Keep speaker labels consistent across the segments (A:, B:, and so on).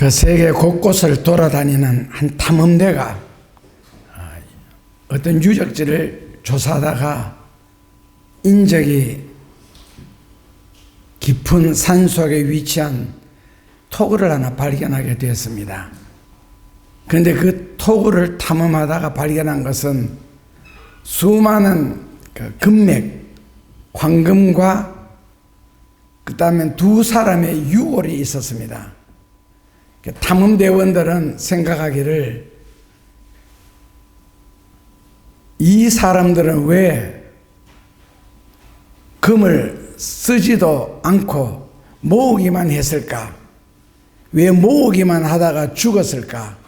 A: 그 세계 곳곳을 돌아다니는 한 탐험대가 어떤 유적지를 조사하다가 인적이 깊은 산속에 위치한 토굴을 하나 발견하게 되었습니다. 그런데 그 토굴을 탐험하다가 발견한 것은 수많은 금맥, 황금과 그 다음에 두 사람의 유골이 있었습니다. 탐험대원들은 생각하기를 이 사람들은 왜 금을 쓰지도 않고 모으기만 했을까? 왜 모으기만 하다가 죽었을까?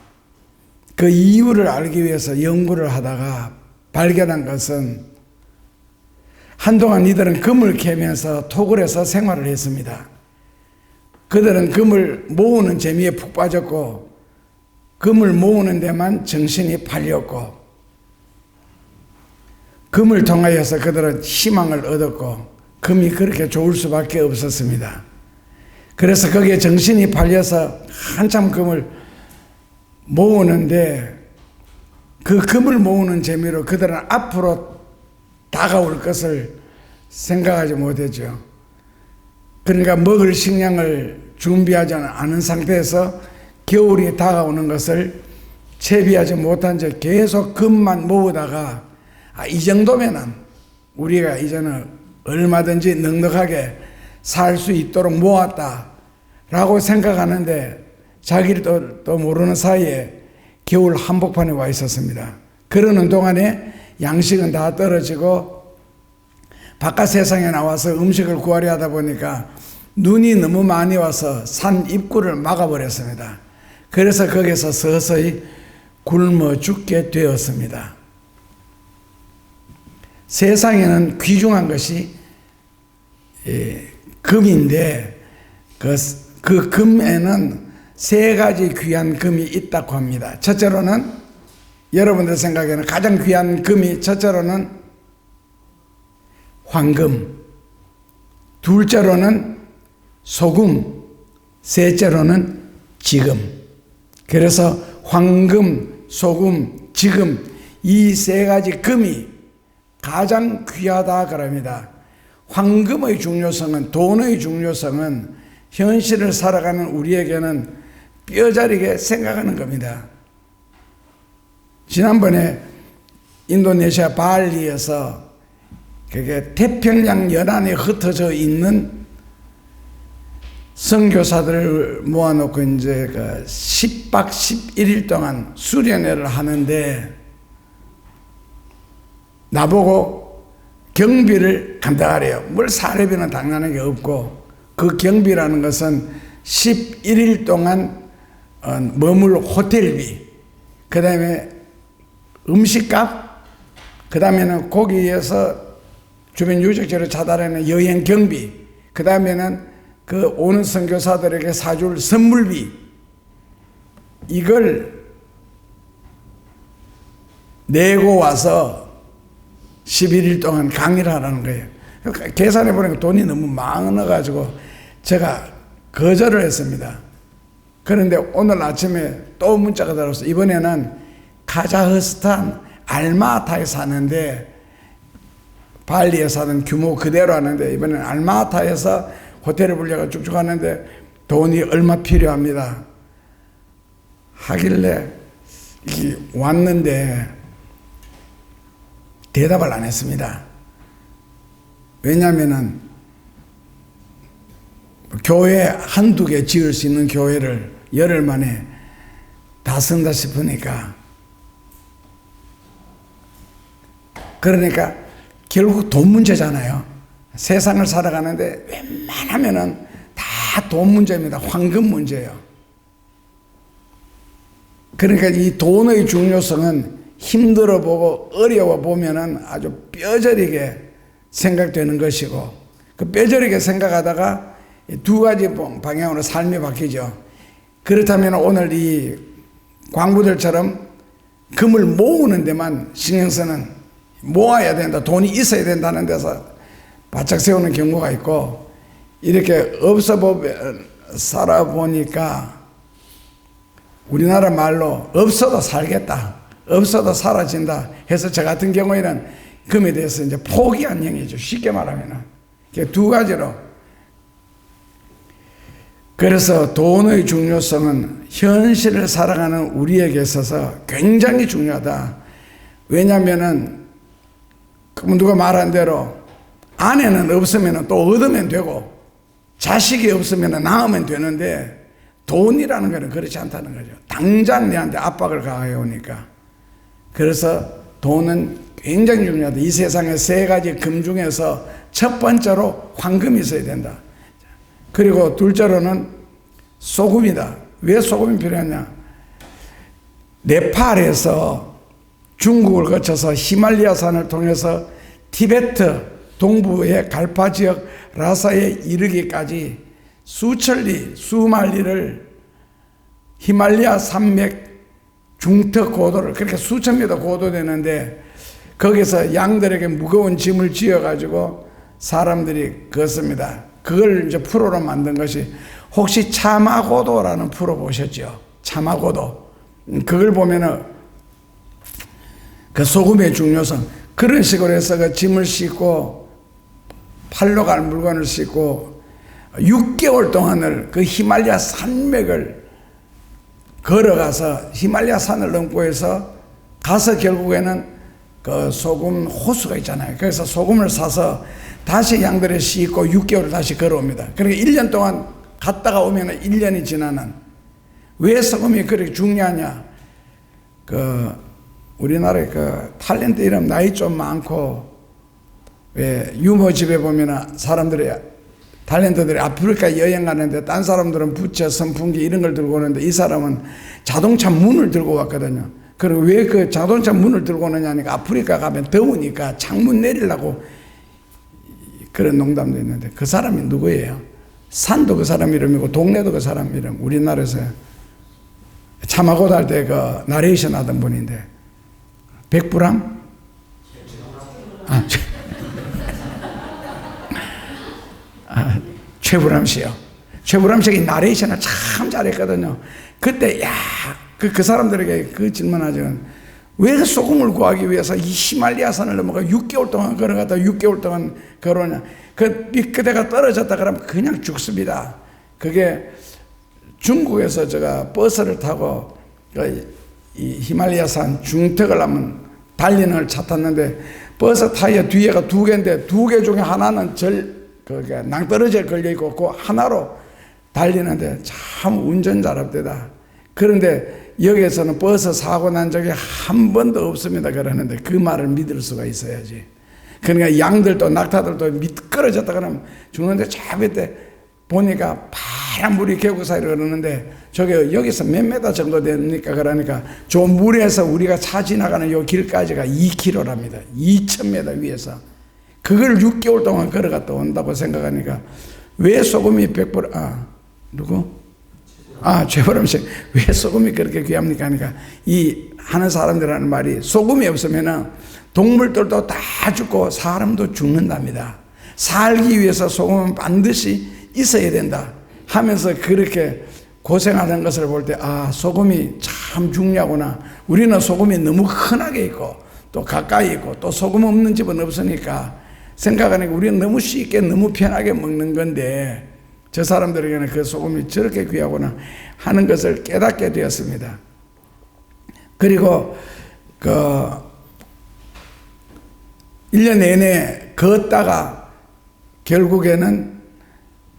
A: 그 이유를 알기 위해서 연구를 하다가 발견한 것은 한동안 이들은 금을 캐면서 토굴에서 생활을 했습니다. 그들은 금을 모으는 재미에 푹 빠졌고 금을 모으는 데만 정신이 팔렸고 금을 통하여서 그들은 희망을 얻었고 금이 그렇게 좋을 수밖에 없었습니다. 그래서 거기에 정신이 팔려서 한참 금을 모으는데 그 금을 모으는 재미로 그들은 앞으로 다가올 것을 생각하지 못했죠. 그러니까 먹을 식량을 준비하지 않은 상태에서 겨울이 다가오는 것을 채비하지 못한 채 계속 금만 모으다가 이 정도면은 우리가 이제는 얼마든지 넉넉하게 살 수 있도록 모았다라고 생각하는데 자기를 또 모르는 사이에 겨울 한복판에 와 있었습니다. 그러는 동안에 양식은 다 떨어지고 바깥 세상에 나와서 음식을 구하려 하다 보니까 눈이 너무 많이 와서 산 입구를 막아버렸습니다. 그래서 거기서 서서히 굶어 죽게 되었습니다. 세상에는 귀중한 것이 금인데 그 금에는 세 가지 귀한 금이 있다고 합니다. 첫째로는 여러분들 생각에는 가장 귀한 금이 첫째로는 황금, 둘째로는 소금, 셋째로는 지금. 그래서 황금, 소금, 지금 이 세 가지 금이 가장 귀하다 그럽니다. 황금의 중요성은, 돈의 중요성은 현실을 살아가는 우리에게는 뼈저리게 생각하는 겁니다. 지난번에 인도네시아 발리에서 그게 태평양 연안에 흩어져 있는 선교사들을 모아놓고 이제 10박 11일 동안 수련회를 하는데 나보고 경비를 감당하래요. 뭘 사례비는 당연하게 없고 그 경비라는 것은 11일 동안 머물 호텔비, 그 다음에 음식값, 그 다음에는 거기에서 주변 유적지를 찾아다니는 여행 경비, 그 다음에는 그 오는 선교사들에게 사줄 선물비, 이걸 내고 와서 11일 동안 강의를 하라는 거예요. 계산해 보니까 돈이 너무 많아가지고 제가 거절을 했습니다. 그런데 오늘 아침에 또 문자가 들어왔어요. 이번에는 카자흐스탄 알마타에 사는데 발리에 사는 규모 그대로 하는데 이번에는 알마타에서 호텔을 불려가 쭉쭉 하는데 돈이 얼마 필요합니다 하길래 왔는데 대답을 안 했습니다. 왜냐하면은 교회 한두 개 지을 수 있는 교회를 열흘 만에 다 쓴다 싶으니까, 그러니까 결국 돈 문제잖아요. 세상을 살아가는데 웬만하면은 다 돈 문제입니다. 황금 문제예요. 그러니까 이 돈의 중요성은 힘들어 보고 어려워 보면은 아주 뼈저리게 생각되는 것이고, 그 뼈저리게 생각하다가 두 가지 방향으로 삶이 바뀌죠. 그렇다면 오늘 이 광부들처럼 금을 모으는 데만 신경 쓰는, 모아야 된다, 돈이 있어야 된다는 데서 바짝 세우는 경우가 있고, 이렇게 살아보니까 우리나라 말로 없어도 살겠다, 없어도 사라진다 해서 저 같은 경우에는 금에 대해서 이제 포기한 형이죠. 쉽게 말하면은. 두 가지로. 그래서 돈의 중요성은 현실을 살아가는 우리에게 있어서 굉장히 중요하다. 왜냐하면은 누가 말한 대로 아내는 없으면 또 얻으면 되고 자식이 없으면 낳으면 되는데 돈이라는 것은 그렇지 않다는 거죠. 당장 내한테 압박을 가해 오니까. 그래서 돈은 굉장히 중요하다. 이 세상에 세 가지 금 중에서 첫 번째로 황금이 있어야 된다. 그리고 둘째로는 소금이다. 왜 소금이 필요하냐? 네팔에서 중국을 거쳐서 히말라야산을 통해서 티베트 동부의 갈파 지역 라사에 이르기까지 수천리, 수만리를 히말라야 산맥 중턱 고도를 그렇게 수천 미터 고도 되는데 거기서 양들에게 무거운 짐을 지어가지고 사람들이 걷습니다. 그걸 이제 프로로 만든 것이 혹시 차마고도라는 프로 보셨죠? 차마고도. 그걸 보면은 그 소금의 중요성 그런 식으로 해서 그 짐을 싣고 팔로 갈 물건을 싣고 6개월 동안을 그 히말라야 산맥을 걸어가서 히말라야 산을 넘고 해서 가서 결국에는 그 소금 호수가 있잖아요. 그래서 소금을 사서 다시 양들에 싣고 6개월을 다시 걸어옵니다. 그러니까 1년 동안 갔다가 오면 1년이 지나는. 왜 소금이 그렇게 중요하냐? 우리나라의 그 탤런트 이름 나이 좀 많고 왜 유머집에 보면 사람들이 탤런트들이 아프리카 여행 가는데 딴 사람들은 부채, 선풍기 이런 걸 들고 오는데 이 사람은 자동차 문을 들고 왔거든요. 그리고 왜 그 자동차 문을 들고 오느냐 하니까 아프리카 가면 더우니까 창문 내리려고. 그런 농담도 있는데 그 사람이 누구예요? 산도 그 사람 이름이고 동네도 그 사람 이름. 우리나라에서 차마고도 할 때 그 나레이션 하던 분인데 백부람? 최불암 씨요. 최불암 씨가 나레이션을 참 잘했거든요. 그때 그 사람들에게 그 질문하죠. 왜 소금을 구하기 위해서 이 히말라야산을 넘어가 6개월 동안 걸어갔다 6개월 동안 걸어오냐. 그대가 떨어졌다 그러면 그냥 죽습니다. 그게 중국에서 제가 버스를 타고 이 히말라야산 중턱을 한번 달리는 걸 차 탔는데 버스 타이어 뒤에가 두 개인데 두 개 중에 하나는 낭떠러지에 걸려있고 그 하나로 달리는데 참 운전 잘합니다. 그런데 여기에서는 버스 사고 난 적이 한 번도 없습니다 그러는데 그 말을 믿을 수가 있어야지. 그러니까 양들도 낙타들도 미끄러졌다 그러면 죽는데 저 밑에 보니까 파란 물이 계곡 사이로 흐르는데 저게 여기서 몇 메다 정도 됩니까? 그러니까 저 물에서 우리가 차 지나가는 요 길까지가 2km랍니다. 2000m 위에서. 그걸 6개월 동안 걸어갔다 온다고 생각하니까 왜 소금이 100불, 누구? 최보람 씨. 왜 소금이 그렇게 귀합니까? 하니까 이 하는 사람들이라는 말이 소금이 없으면 동물들도 다 죽고 사람도 죽는답니다. 살기 위해서 소금은 반드시 있어야 된다 하면서 그렇게 고생하는 것을 볼 때 소금이 참 중요하구나. 우리는 소금이 너무 흔하게 있고 또 가까이 있고 또 소금 없는 집은 없으니까 생각하니까 우리는 너무 쉽게 너무 편하게 먹는 건데 저 사람들에게는 그 소금이 저렇게 귀하구나 하는 것을 깨닫게 되었습니다. 그리고 1년 내내 걷다가 결국에는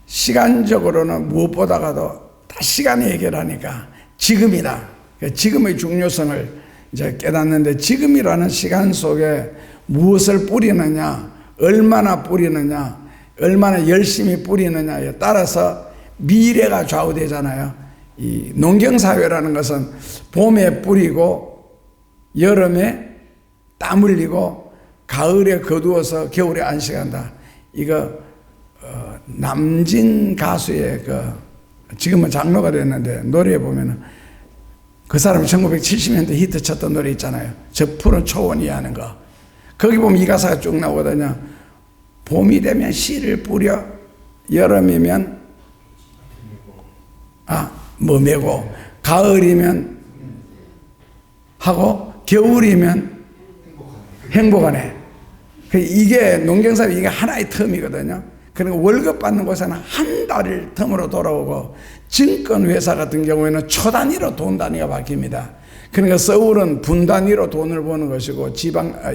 A: 시간적으로는 무엇보다가도 다 시간이 해결하니까 지금이다. 지금의 중요성을 이제 깨닫는데 지금이라는 시간 속에 무엇을 뿌리느냐, 얼마나 뿌리느냐, 얼마나 열심히 뿌리느냐에 따라서 미래가 좌우되잖아요. 이 농경사회라는 것은 봄에 뿌리고 여름에 땀 흘리고 가을에 거두어서 겨울에 안식한다. 이거 남진 가수의 지금은 장로가 됐는데 노래에 보면은 그 사람이 1970년대 히트 쳤던 노래 있잖아요. 저 푸른 초원이 하는 거. 거기 보면 이 가사가 쭉 나오거든요. 봄이 되면 씨를 뿌려, 여름이면 메고, 가을이면 하고 겨울이면 행복하네. 이게 농경사업 이게 하나의 텀이거든요. 그러니까 월급 받는 곳에는 한 달 텀으로 돌아오고 증권회사 같은 경우에는 초 단위로 돈 단위가 바뀝니다. 그러니까 서울은 분 단위로 돈을 버는 것이고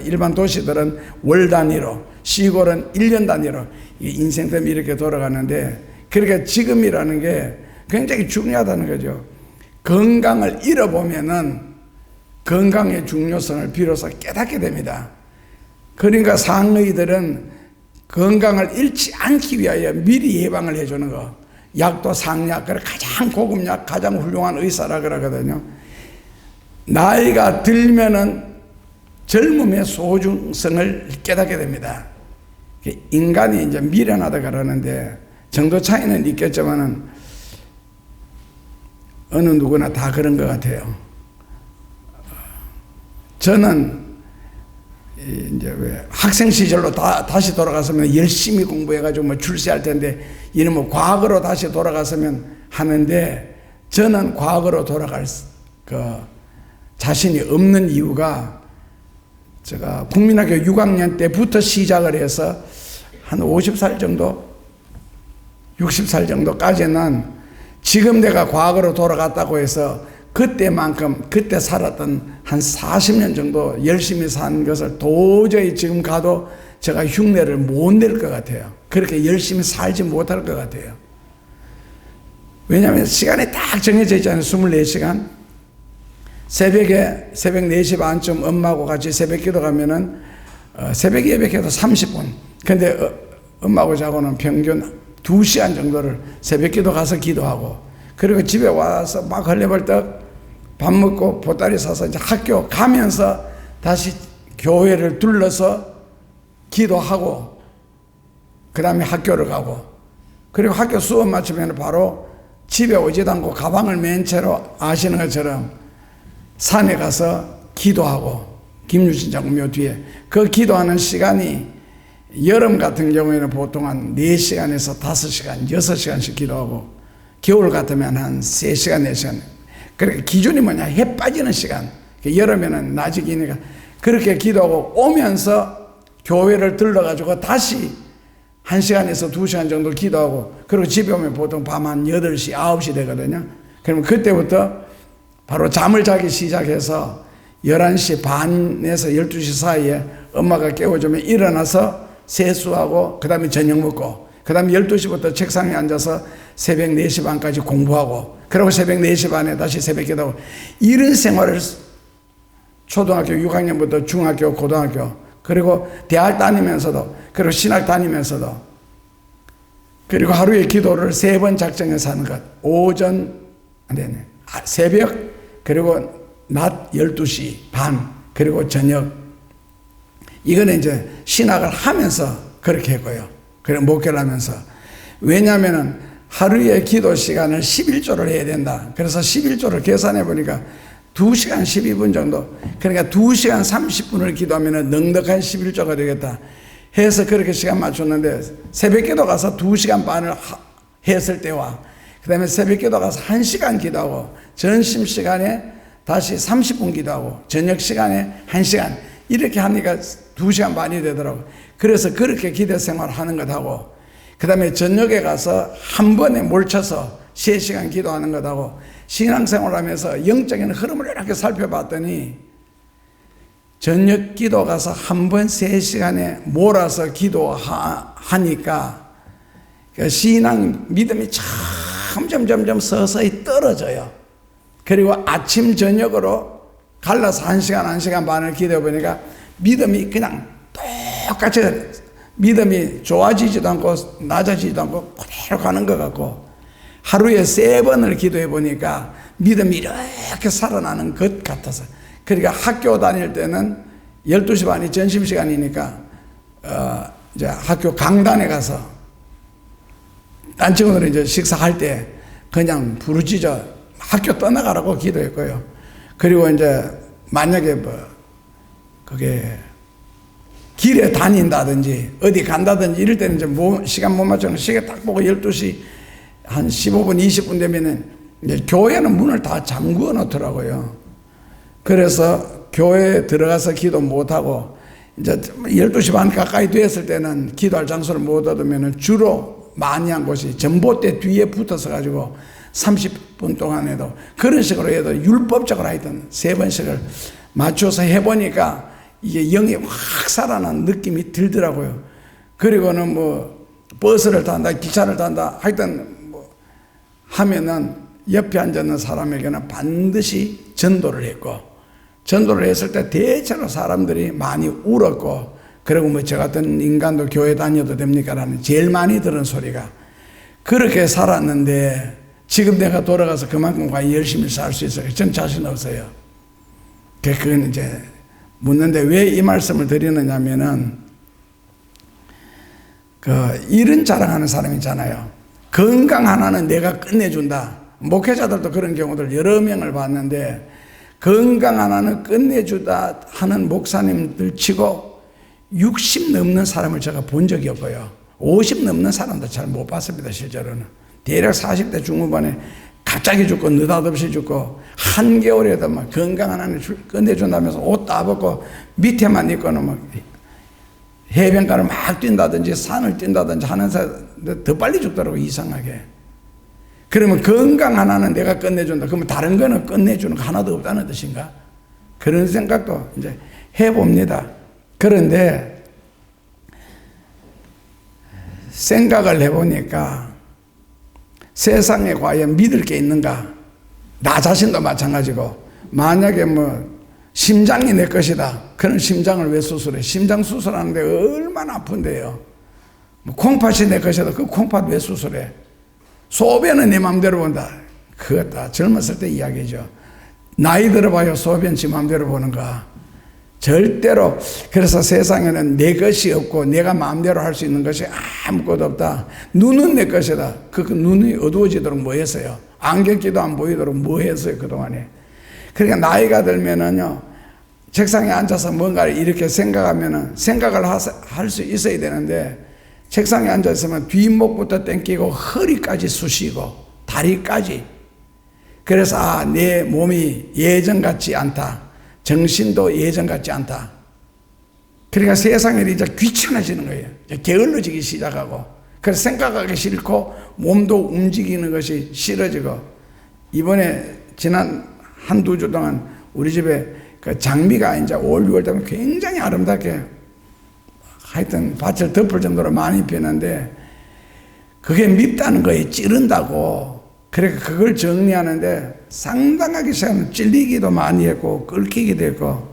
A: 일반 도시들은 월 단위로, 시골은 1년 단위로 인생 텀이 이렇게 돌아가는데, 그러니까 지금이라는 게 굉장히 중요하다는 거죠. 건강을 잃어보면은 건강의 중요성을 비로소 깨닫게 됩니다. 그러니까 상의들은 건강을 잃지 않기 위하여 미리 예방을 해주는 거. 약도 상약, 가장 고급 약, 가장 훌륭한 의사라 그러거든요. 나이가 들면은 젊음의 소중성을 깨닫게 됩니다. 인간이 이제 미련하다 그러는데 정도 차이는 있겠지만은 어느 누구나 다 그런 것 같아요. 저는 이제 왜 학생 시절로 다시 돌아갔으면 열심히 공부해가지고 뭐 출세할 텐데, 이는 뭐 과거로 다시 돌아갔으면 하는데, 저는 과거로 돌아갈 자신이 없는 이유가, 제가 국민학교 6학년 때부터 시작을 해서 한 50살 정도, 60살 정도까지는 지금 내가 과거로 돌아갔다고 해서 그때만큼 그때 살았던 한 40년 정도 열심히 산 것을 도저히 지금 가도 제가 흉내를 못 낼 것 같아요. 그렇게 열심히 살지 못할 것 같아요. 왜냐하면 시간이 딱 정해져 있잖아요. 24시간. 새벽 4시 반쯤 엄마하고 같이 새벽 기도 가면은 새벽 예배해도 30분. 근데 엄마하고 자고는 평균 2시간 정도를 새벽 기도 가서 기도하고, 그리고 집에 와서 막 헐레벌떡 밥 먹고 보따리 사서 이제 학교 가면서 다시 교회를 둘러서 기도하고, 그 다음에 학교를 가고, 그리고 학교 수업 마치면 바로 집에 오지도 않고 가방을 맨 채로 아시는 것처럼 산에 가서 기도하고, 김유신 장군 묘 뒤에 그 기도하는 시간이 여름 같은 경우에는 보통 한 4시간에서 5시간, 6시간씩 기도하고, 겨울 같으면 한 3시간, 4시간. 그러니까 기준이 뭐냐, 해 빠지는 시간. 여름에는 낮이 기니까 그렇게 기도하고 오면서 교회를 들러가지고 다시 1시간에서 2시간 정도 기도하고, 그리고 집에 오면 보통 밤 한 8시, 9시 되거든요. 그러면 그때부터 바로 잠을 자기 시작해서 11시 반에서 12시 사이에 엄마가 깨워주면 일어나서 세수하고, 그 다음에 저녁 먹고, 그 다음에 12시부터 책상에 앉아서 새벽 4시 반까지 공부하고, 그리고 새벽 4시 반에 다시 새벽 기도하고, 이런 생활을 초등학교 6학년부터 중학교, 고등학교, 그리고 대학 다니면서도, 그리고 신학 다니면서도, 그리고 하루에 기도를 3번 작정해서 하는 것. 오전, 새벽, 그리고 낮 12시 반, 그리고 저녁. 이거는 이제 신학을 하면서 그렇게 했고요. 그리고 목회를 하면서. 왜냐하면은 하루에 기도 시간을 11조를 해야 된다. 그래서 11조를 계산해 보니까 2시간 12분 정도. 그러니까 2시간 30분을 기도하면 넉넉한 11조가 되겠다 해서 그렇게 시간 맞췄는데, 새벽 기도 가서 2시간 반을 했을 때와, 그 다음에 새벽 기도 가서 1시간 기도하고, 점심시간에 다시 30분 기도하고, 저녁 시간에 1시간, 이렇게 하니까 2시간 반이 되더라고요. 그래서 그렇게 기도 생활을 하는 것하고, 그 다음에 저녁에 가서 한 번에 몰쳐서 3시간 기도하는 것하고, 신앙생활을 하면서 영적인 흐름을 이렇게 살펴봤더니, 저녁 기도 가서 한 번 3시간에 몰아서 기도하니까 신앙 믿음이 점점 서서히 떨어져요. 그리고 아침 저녁으로 갈라서 1시간 반을 기도해 보니까 믿음이 그냥 똑같이, 믿음이 좋아지지도 않고 낮아지지도 않고 그대로 가는 것 같고, 하루에 3번을 기도해 보니까 믿음이 이렇게 살아나는 것 같아서. 그러니까 학교 다닐 때는 12시 반이 점심시간이니까 이제 학교 강단에 가서 딴 친구들은 이제 식사할 때 그냥 부르짖어 학교 떠나가라고 기도했고요. 그리고 이제 만약에 그게 길에 다닌다든지 어디 간다든지 이럴 때는 이제 시간 못 맞추는 시계 딱 보고 12시 한 15분 20분 되면은 이제 교회는 문을 다 잠그어 놓더라고요. 그래서 교회에 들어가서 기도 못하고 이제 12시 반 가까이 됐을 때는 기도할 장소를 못 얻으면 주로 많이 한 곳이 전봇대 뒤에 붙어서 가지고 30분 동안에도 그런 식으로 해도 율법적으로 하여튼 3번씩을 맞춰서 해보니까 이게 영이 확 살아난 느낌이 들더라고요. 그리고는 뭐 버스를 탄다, 기차를 탄다, 하여튼 뭐 하면은 옆에 앉아있는 사람에게는 반드시 전도를 했고, 전도를 했을 때 대체로 사람들이 많이 울었고, 그리고 뭐 저 같은 인간도 교회 다녀도 됩니까? 라는 제일 많이 들은 소리가 그렇게 살았는데, 지금 내가 돌아가서 그만큼 과연 열심히 살 수 있어요? 전 자신 없어요. 그건 이제 묻는데 왜 이 말씀을 드리느냐면은, 이런 자랑하는 사람 있잖아요. 건강 하나는 내가 끝내준다. 목회자들도 그런 경우들 여러 명을 봤는데, 건강 하나는 끝내주다 하는 목사님들 치고 60 넘는 사람을 제가 본 적이 없고요. 50 넘는 사람도 잘 못 봤습니다, 실제로는. 대략 40대 중후반에 갑자기 죽고 느닷없이 죽고 한겨울에도 막 건강 하나는 끝내준다면서 옷 다 벗고 밑에만 입고는 막 해변가를 막 뛴다든지 산을 뛴다든지 하는 사람 더 빨리 죽더라고, 이상하게. 그러면 건강 하나는 내가 끝내준다. 그러면 다른 거는 끝내주는 거 하나도 없다는 뜻인가? 그런 생각도 이제 해봅니다. 그런데 생각을 해보니까 세상에 과연 믿을 게 있는가? 나 자신도 마찬가지고, 만약에 뭐 심장이 내 것이다. 그런 심장을 왜 수술해? 심장 수술하는데 얼마나 아픈데요. 뭐 콩팥이 내 것이다. 그 콩팥 왜 수술해? 소변은 내 맘대로 본다. 그거 다 젊었을 때 이야기죠. 나이 들어봐요, 소변 지 맘대로 보는가? 절대로. 그래서 세상에는 내 것이 없고 내가 마음대로 할 수 있는 것이 아무것도 없다. 눈은 내 것이다. 그 눈이 어두워지도록 뭐 했어요? 안경 끼도 안 보이도록 뭐 했어요, 그동안에? 그러니까 나이가 들면은요, 책상에 앉아서 뭔가를 이렇게 생각하면은 생각을 할 수 있어야 되는데, 책상에 앉아있으면 뒷목부터 땡기고 허리까지 쑤시고 다리까지. 그래서 내 몸이 예전 같지 않다. 정신도 예전 같지 않다. 그러니까 세상에 이제 귀찮아지는 거예요. 게을러지기 시작하고, 그래서 생각하기 싫고 몸도 움직이는 것이 싫어지고. 이번에 지난 한두 주 동안 우리 집에 그 장미가 이제 올 6월 되면 굉장히 아름답게 하여튼 밭을 덮을 정도로 많이 피는데, 그게 밉다는 거에 찌른다고. 그러니까 그걸 정리하는데 상당하게 시간을 찔리기도 많이 했고 끓기기도 했고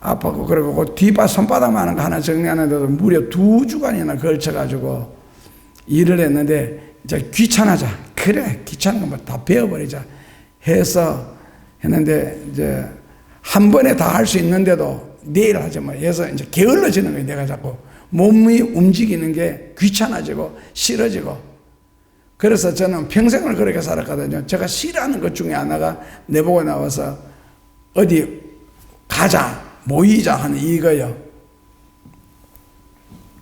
A: 아팠고, 그리고 그 뒷밭 손바닥만한 거 하나 정리하는데도 무려 2주간이나 걸쳐가지고 일을 했는데, 이제 귀찮아져. 그래, 귀찮은 거 뭐 다 베어버리자 해서 했는데, 이제 한 번에 다 할 수 있는데도 내일 하지 뭐 해서 이제 게을러지는 거예요. 내가 자꾸 몸이 움직이는 게 귀찮아지고 싫어지고. 그래서 저는 평생을 그렇게 살았거든요. 제가 싫어하는 것 중에 하나가 내보고 나와서 어디 가자, 모이자 하는 이거요.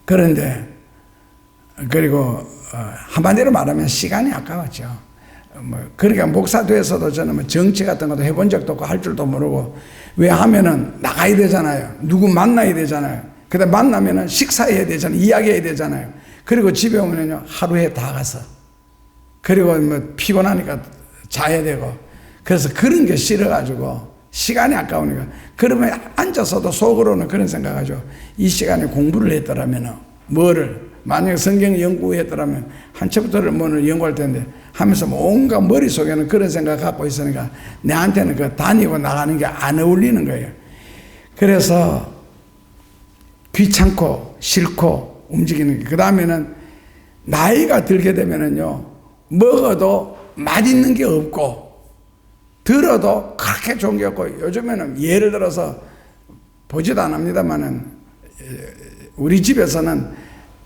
A: 그런데 그리고 한마디로 말하면 시간이 아까웠죠. 그러니까 목사 돼서도 저는 뭐 정치 같은 것도 해본 적도 없고 할 줄도 모르고. 왜 하면은 나가야 되잖아요. 누구 만나야 되잖아요. 그다음 만나면은 식사해야 되잖아요. 이야기해야 되잖아요. 그리고 집에 오면은요, 하루에 다 가서. 그리고 뭐 피곤하니까 자야 되고. 그래서 그런 게 싫어가지고 시간이 아까우니까. 그러면 앉아서도 속으로는 그런 생각하죠. 이 시간에 공부를 했더라면은 뭐를, 만약에 성경 연구했더라면 한 챕터를 뭐를 연구할 텐데 하면서 온갖 머릿속에는 그런 생각 갖고 있으니까 내한테는 그 다니고 나가는 게 안 어울리는 거예요. 그래서 귀찮고 싫고 움직이는 게. 그 다음에는 나이가 들게 되면은요, 먹어도 맛있는 게 없고 들어도 그렇게 좋은 게 없고. 요즘에는 예를 들어서 보지도 안 합니다만은 우리 집에서는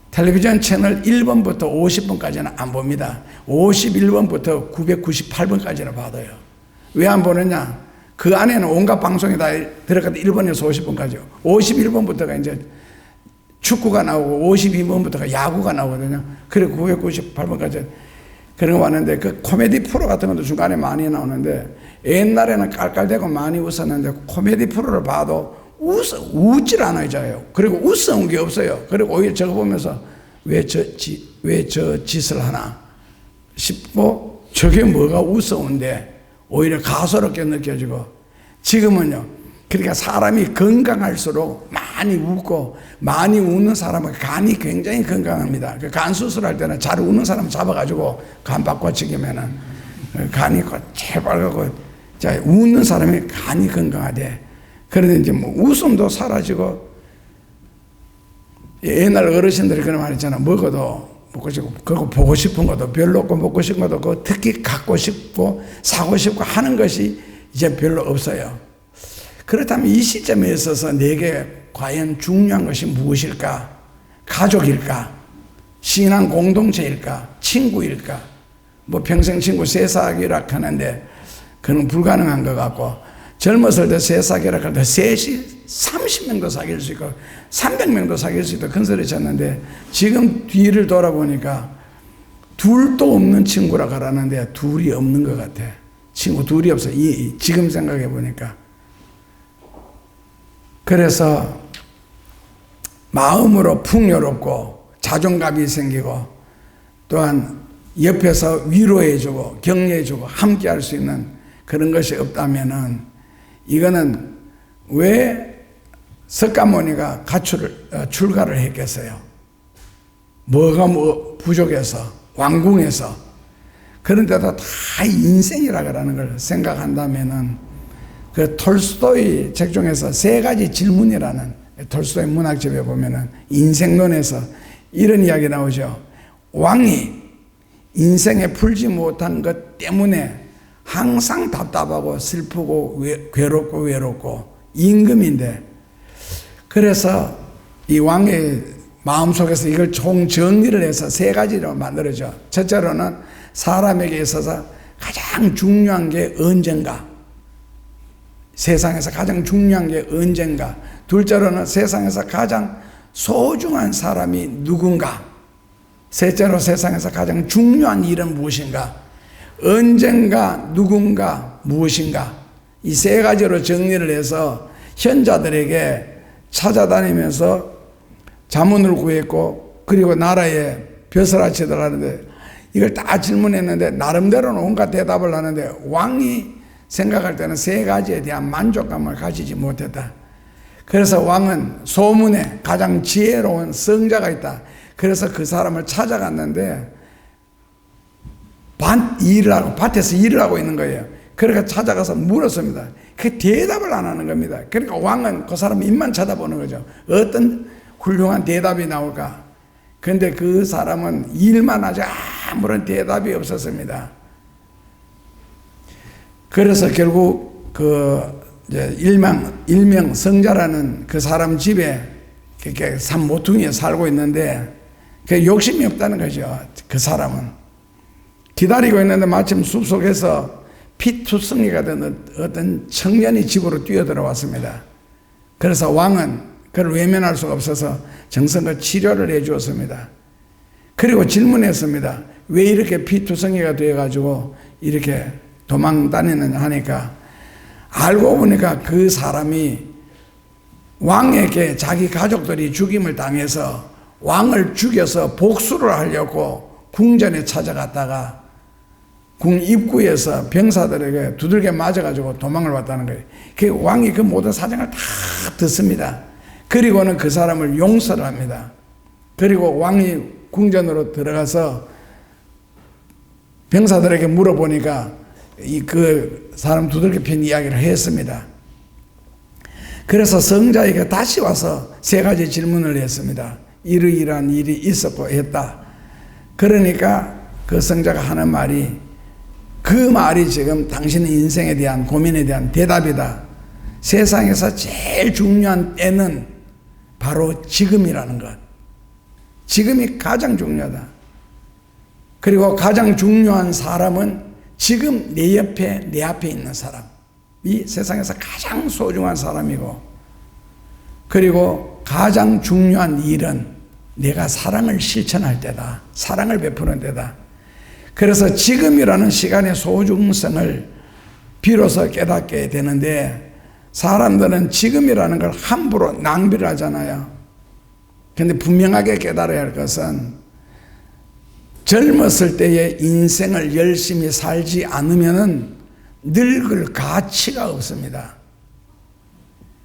A: 텔레비전 채널 1번부터 50번까지는 안 봅니다. 51번부터 998번까지는 받아요. 왜 안 보느냐? 그 안에는 온갖 방송이 다 들어가도 1번에서 50번까지요. 51번부터가 이제 축구가 나오고 52번부터가 야구가 나오거든요. 그리고 998번까지. 그런 거 봤는데 그 코미디 프로 같은 것도 중간에 많이 나오는데 옛날에는 깔깔대고 많이 웃었는데 코미디 프로를 봐도 웃질 않아요. 그리고 웃어온 게 없어요. 그리고 오히려 저거 보면서 왜 저 짓을 하나 싶고 저게 뭐가 웃어온데 오히려 가소롭게 느껴지고 지금은요. 그러니까 사람이 건강할수록 많이 웃고 많이 웃는 사람은 간이 굉장히 건강합니다. 그 간 수술할 때는 잘 웃는 사람 잡아가지고 간 바꿔치기면은 간이 재빨갛고 자 웃는 사람이 간이 건강하대. 그런데 이제 뭐 웃음도 사라지고 옛날 어르신들이 그런 말 있잖아. 먹어도 먹고 싶고 그거 보고 싶은 것도 별로 없고 먹고 싶은 것도 없고 특히 갖고 싶고 사고 싶고 하는 것이 이제 별로 없어요. 그렇다면 이 시점에 있어서 내게 과연 중요한 것이 무엇일까? 가족일까? 신앙 공동체일까? 친구일까? 뭐 평생 친구 세사기라 하는데 그건 불가능한 것 같고 젊었을 때 세사기라 할 때 셋이 30명도 사귈 수 있고 300명도 사귈 수 있다 큰 소리 쳤는데 지금 뒤를 돌아보니까 둘도 없는 친구라 가라는데 둘이 없는 것 같아. 친구 둘이 없어. 지금 생각해 보니까. 그래서 마음으로 풍요롭고 자존감이 생기고 또한 옆에서 위로해주고 격려해주고 함께 할 수 있는 그런 것이 없다면은 이거는 왜 석가모니가 출가를 했겠어요? 뭐가 부족해서 왕궁에서 그런데도 다 인생이라 그러는 걸 생각한다면은 그 톨스토이 책 중에서 세 가지 질문이라는 톨스토이 문학집에 보면은 인생론에서 이런 이야기 나오죠. 왕이 인생에 풀지 못한 것 때문에 항상 답답하고 슬프고 괴롭고 임금인데 그래서 이 왕의 마음속에서 이걸 총 정리를 해서 세 가지로 만들어져. 첫째로는 사람에게 있어서 가장 중요한 게 언젠가. 세상에서 가장 중요한 게 언젠가. 둘째로는 세상에서 가장 소중한 사람이 누군가. 셋째로 세상에서 가장 중요한 일은 무엇인가. 언젠가, 누군가, 무엇인가. 이 세 가지로 정리를 해서 현자들에게 찾아다니면서 자문을 구했고 그리고 나라에 벼슬아치들 하는데 이걸 다 질문했는데 나름대로는 온갖 대답을 하는데 왕이 생각할 때는 세 가지에 대한 만족감을 가지지 못했다. 그래서 왕은 소문에 가장 지혜로운 성자가 있다. 그래서 그 사람을 찾아갔는데 밭에서 일을 하고 있는 거예요. 그러니까 찾아가서 물었습니다. 그 대답을 안 하는 겁니다. 그러니까 왕은 그 사람 입만 쳐다보는 거죠. 어떤 훌륭한 대답이 나올까. 그런데 그 사람은 일만 하지 아무런 대답이 없었습니다. 그래서 결국 이제 일명 성자라는 그 사람 집에 그렇게 산 모퉁이에 살고 있는데 그 욕심이 없다는 거죠. 그 사람은 기다리고 있는데 마침 숲속에서 피투성이가 된 어떤 청년이 집으로 뛰어들어왔습니다. 그래서 왕은 그를 외면할 수가 없어서 정성껏 치료를 해 주었습니다. 그리고 질문했습니다. 왜 이렇게 피투성이가 되어가지고 이렇게 도망 다니느냐 하니까 알고 보니까 그 사람이 왕에게 자기 가족들이 죽임을 당해서 왕을 죽여서 복수를 하려고 궁전에 찾아갔다가 궁 입구에서 병사들에게 두들겨 맞아가지고 도망을 왔다는 거예요. 그 왕이 그 모든 사정을 다 듣습니다. 그리고는 그 사람을 용서를 합니다. 그리고 왕이 궁전으로 들어가서 병사들에게 물어보니까 그 사람 두들겨 팬 이야기를 했습니다. 그래서 성자에게 다시 와서 세 가지 질문을 했습니다. 이러이러한 일이 있었고 했다. 그러니까 그 성자가 하는 말이 그 말이 지금 당신의 인생에 대한 고민에 대한 대답이다. 세상에서 제일 중요한 때는 바로 지금이라는 것. 지금이 가장 중요하다. 그리고 가장 중요한 사람은 지금 내 앞에 있는 사람. 이 세상에서 가장 소중한 사람이고 그리고 가장 중요한 일은 내가 사랑을 실천할 때다. 사랑을 베푸는 때다. 그래서 지금이라는 시간의 소중성을 비로소 깨닫게 되는데, 사람들은 지금이라는 걸 함부로 낭비를 하잖아요. 그런데 분명하게 깨달아야 할 것은, 젊었을 때의 인생을 열심히 살지 않으면은 늙을 가치가 없습니다.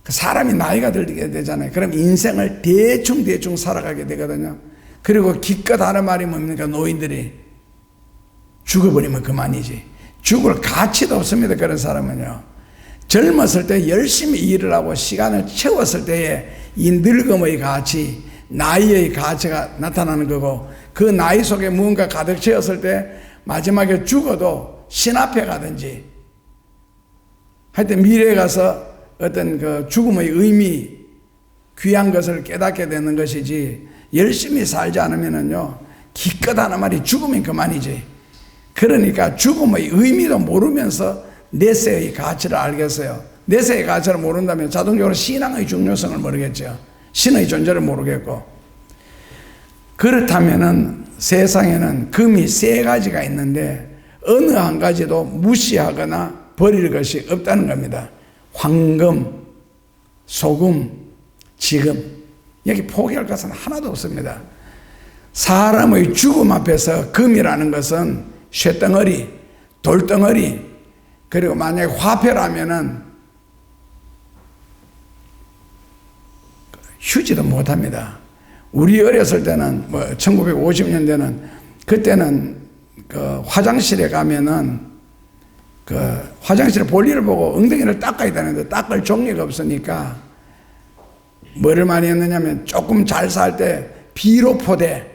A: 사람이 나이가 들게 되잖아요. 그럼 인생을 대충 살아가게 되거든요. 그리고 기껏 하는 말이 뭡니까? 노인들이 죽어버리면 그만이지. 죽을 가치도 없습니다. 그런 사람은요. 젊었을 때 열심히 일을 하고 시간을 채웠을 때에 이 늙음의 가치, 나이의 가치가 나타나는 거고, 그 나이 속에 무언가 가득 채웠을 때 마지막에 죽어도 신 앞에 가든지, 하여튼 미래에 가서 어떤 그 죽음의 의미, 귀한 것을 깨닫게 되는 것이지, 열심히 살지 않으면은요, 기껏 하는 말이 죽으면 그만이지. 그러니까 죽음의 의미도 모르면서 내세의 가치를 알겠어요. 내세의 가치를 모른다면 자동적으로 신앙의 중요성을 모르겠죠. 신의 존재를 모르겠고. 그렇다면은 세상에는 금이 세 가지가 있는데 어느 한 가지도 무시하거나 버릴 것이 없다는 겁니다. 황금, 소금, 지금. 여기 포기할 것은 하나도 없습니다. 사람의 죽음 앞에서 금이라는 것은 쇠덩어리, 돌덩어리, 그리고 만약에 화폐라면은 휴지도 못합니다. 우리 어렸을 때는 1950년대는 그때는 그 화장실에 가면은 그 화장실에 볼일을 보고 엉덩이를 닦아야 되는데 닦을 종이가 없으니까 뭐를 많이 했느냐면, 조금 잘 살 때 비료 포대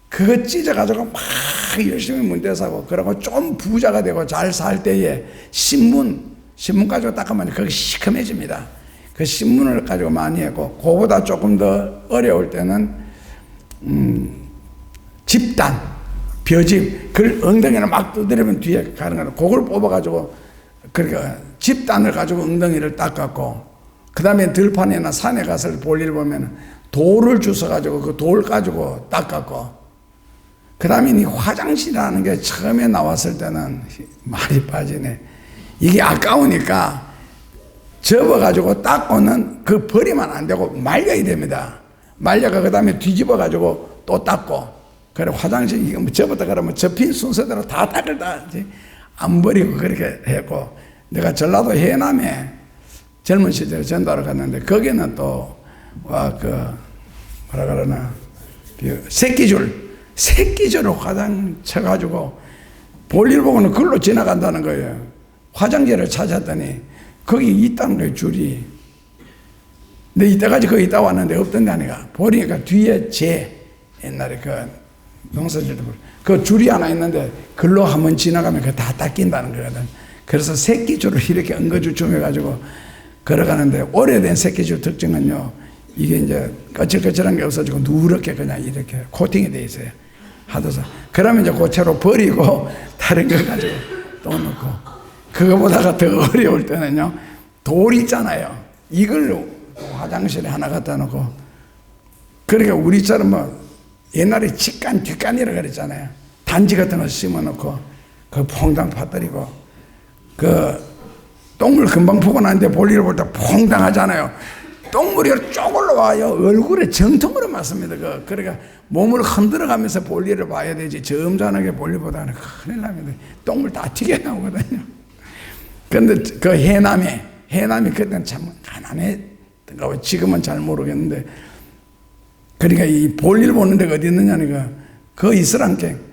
A: 그거 찢어가지고 막 열심히 문대 사고, 그러고 좀 부자가 되고 잘 살 때에 신문 가지고 닦으면 그게 시커매집니다. 그 신문을 가지고 많이 했고, 그거보다 조금 더 어려울 때는 집단, 벼집, 그걸 엉덩이를 막 두드리면 뒤에 가는 거는 그걸 뽑아가지고, 그러니까 집단을 가지고 엉덩이를 닦았고, 그 다음에 들판이나 산에 가서 볼일 보면 돌을 주워가지고 그 돌 가지고 닦았고, 그 다음에 이 화장실이라는 게 처음에 나왔을 때는 말이 빠지네. 이게 아까우니까 접어가지고 닦고는 그 버리면 안 되고 말려야 됩니다. 말려가 그 다음에 뒤집어가지고 또 닦고, 그래 화장실 이거 접었다 그러면 접힌 순서대로 다 닦을 다 안 버리고 그렇게 했고, 내가 전라도 해남에 젊은 시절에 전도하러 갔는데 거기는 또 뭐라 그러나 새끼줄을 화장 쳐가지고 볼일 보고는 그걸로 지나간다는 거예요. 화장지를 찾았더니 거기 있다는 거예요, 줄이. 근데 이때까지 거기 있다 왔는데 없던데 하니까 보니까 뒤에 옛날에 그 농사질 때 그 줄이 하나 있는데 글로 한번 지나가면 그거 다 닦인다는 거거든. 그래서 새끼줄을 이렇게 엉거주춤해가지고 걸어가는데, 오래된 새끼줄 특징은요, 이게 이제 거칠거칠한 게 없어지고 누렇게 그냥 이렇게 코팅이 돼 있어요. 하도서. 그러면 이제 고체로 버리고 다른 거 가지고 또 넣고. 그거보다가 더 어려울 때는요, 돌 있잖아요. 이걸로 화장실에 하나 갖다 놓고. 그러니까 우리처럼 뭐 옛날에 직간, 뒷간이라고 그랬잖아요. 단지 같은 거 심어 놓고 그 퐁당 파뜨리고, 그 똥물 금방 보고 나는데 볼일을 볼 때 퐁당하잖아요. 똥물이 쭉 올라와요. 얼굴에 정통으로 맞습니다. 그러니까 몸을 흔들어가면서 볼일을 봐야 되지, 점잖하게 볼일보다는 큰일 납니다. 똥물 다 튀겨 나오거든요. 그런데 그 해남이 그때는 참 가난했던 거, 지금은 잘 모르겠는데, 그러니까 이 볼일 보는 데가 어디 있느냐니까 그 이스랑갱,